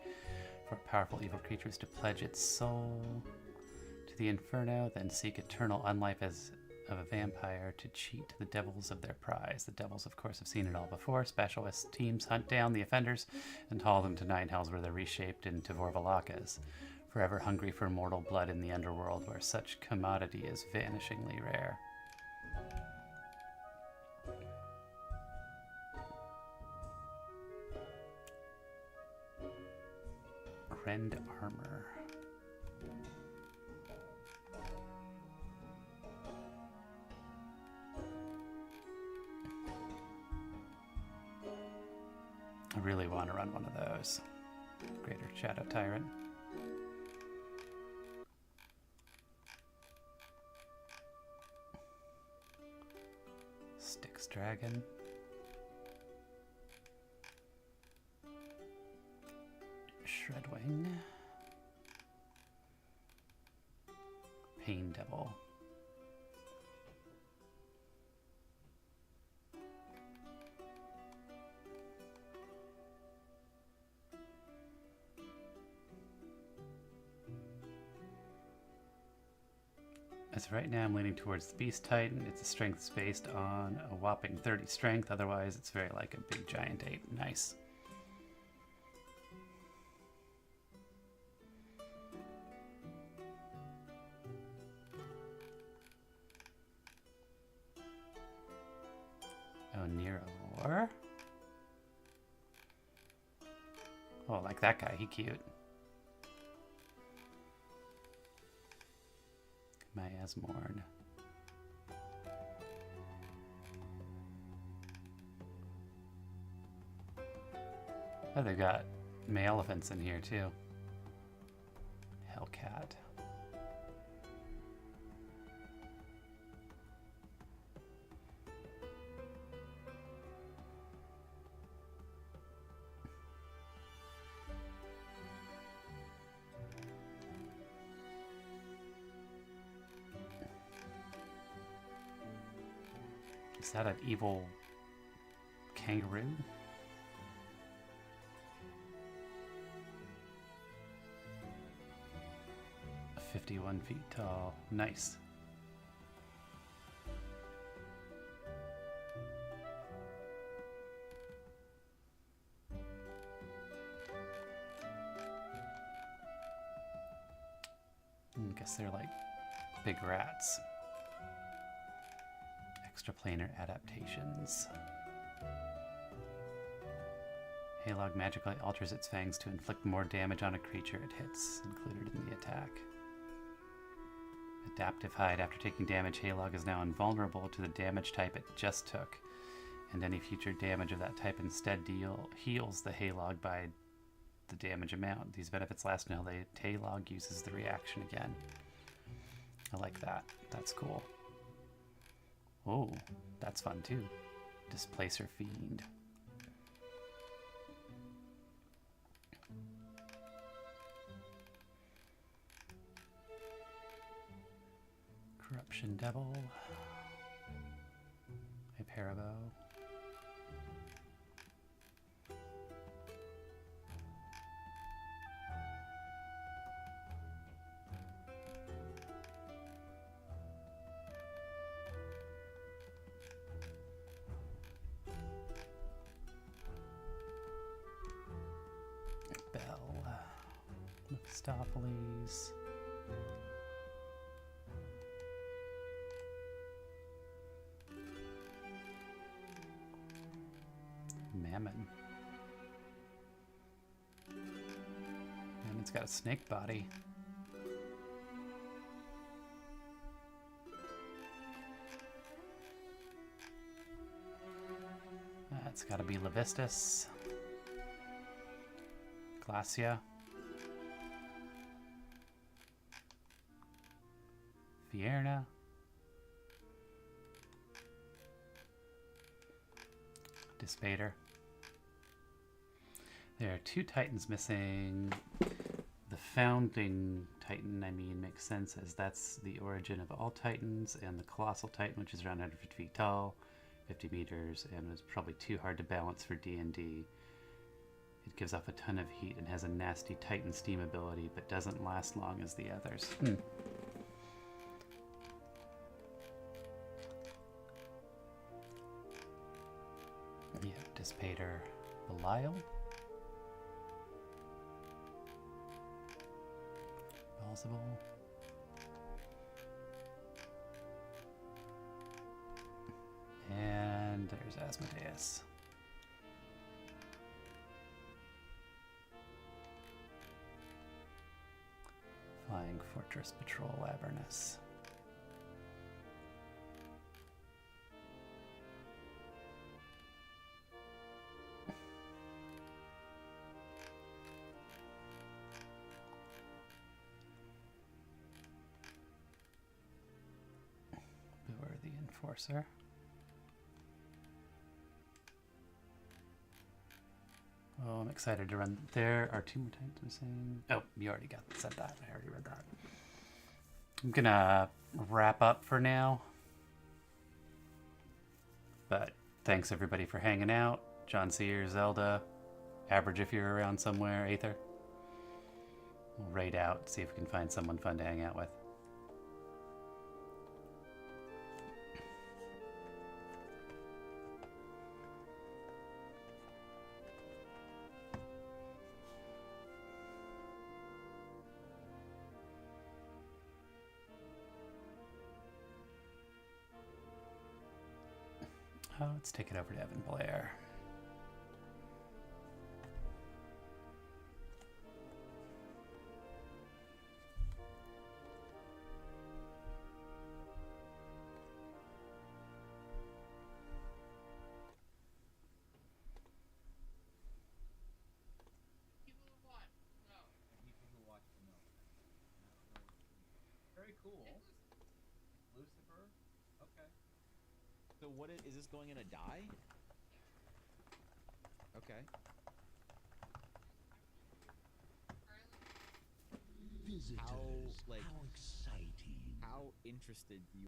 for powerful evil creatures to pledge its soul to the Inferno, then seek eternal unlife as of a vampire to cheat the devils of their prize. The devils, of course, have seen it all before. Specialist teams hunt down the offenders and haul them to Nine Hells, where they're reshaped into Vorvalakas, forever hungry for mortal blood in the underworld, where such commodity is vanishingly rare. Rend Armor. I really want to run one of those. Greater Shadow Tyrant. Styx Dragon. Shredwing. Pain Devil. As of right now, I'm leaning towards the Beast Titan. Its strength is based on a whopping 30 strength. Otherwise, it's very like a big giant ape. Nice. Oh, Nero War. Oh, like that guy. He cute. Miasmorn. Oh, they've got elephants in here too. Hellcat. Is that an evil kangaroo? "51 feet tall." Nice. I guess they're like big rats. Extraplanar adaptations. Halog magically alters its fangs to inflict more damage on a creature it hits, included in the attack. Adaptive Hide. After taking damage, Halog is now invulnerable to the damage type it just took, and any future damage of that type instead heals the Halog by the damage amount. These benefits last until the Halog uses the reaction again. I like that. That's cool. Oh, that's fun too. Displacer Fiend. Corruption Devil. Hyperabo. Mephistopheles. Mammon. Mammon's got a snake body. It's got to be Levistus. Glacia. Fierna. Dispater. There are 2 Titans missing. The founding Titan, I mean, makes sense as that's the origin of all Titans, and the Colossal Titan, which is around 150 feet tall, 50 meters, and is probably too hard to balance for D&D. It gives off a ton of heat and has a nasty Titan steam ability, but doesn't last long as the others. Yeah, Dispater. Belial? Plausible. And there's Asmodeus. Flying Fortress Patrol Avernus. Who are the Enforcer? Oh, I'm excited to run. There are 2 more Titans missing. Oh, you already said that. I already read that. I'm gonna wrap up for now. But thanks everybody for hanging out. John Sears, Zelda, Average if you're around somewhere, Aether. We'll raid out, see if we can find someone fun to hang out with. Oh, let's take it over to Evan Blair. Very cool. Lucifer. Okay. So what is this going in a die? Okay. Visitors, How, like, how exciting. how interested do you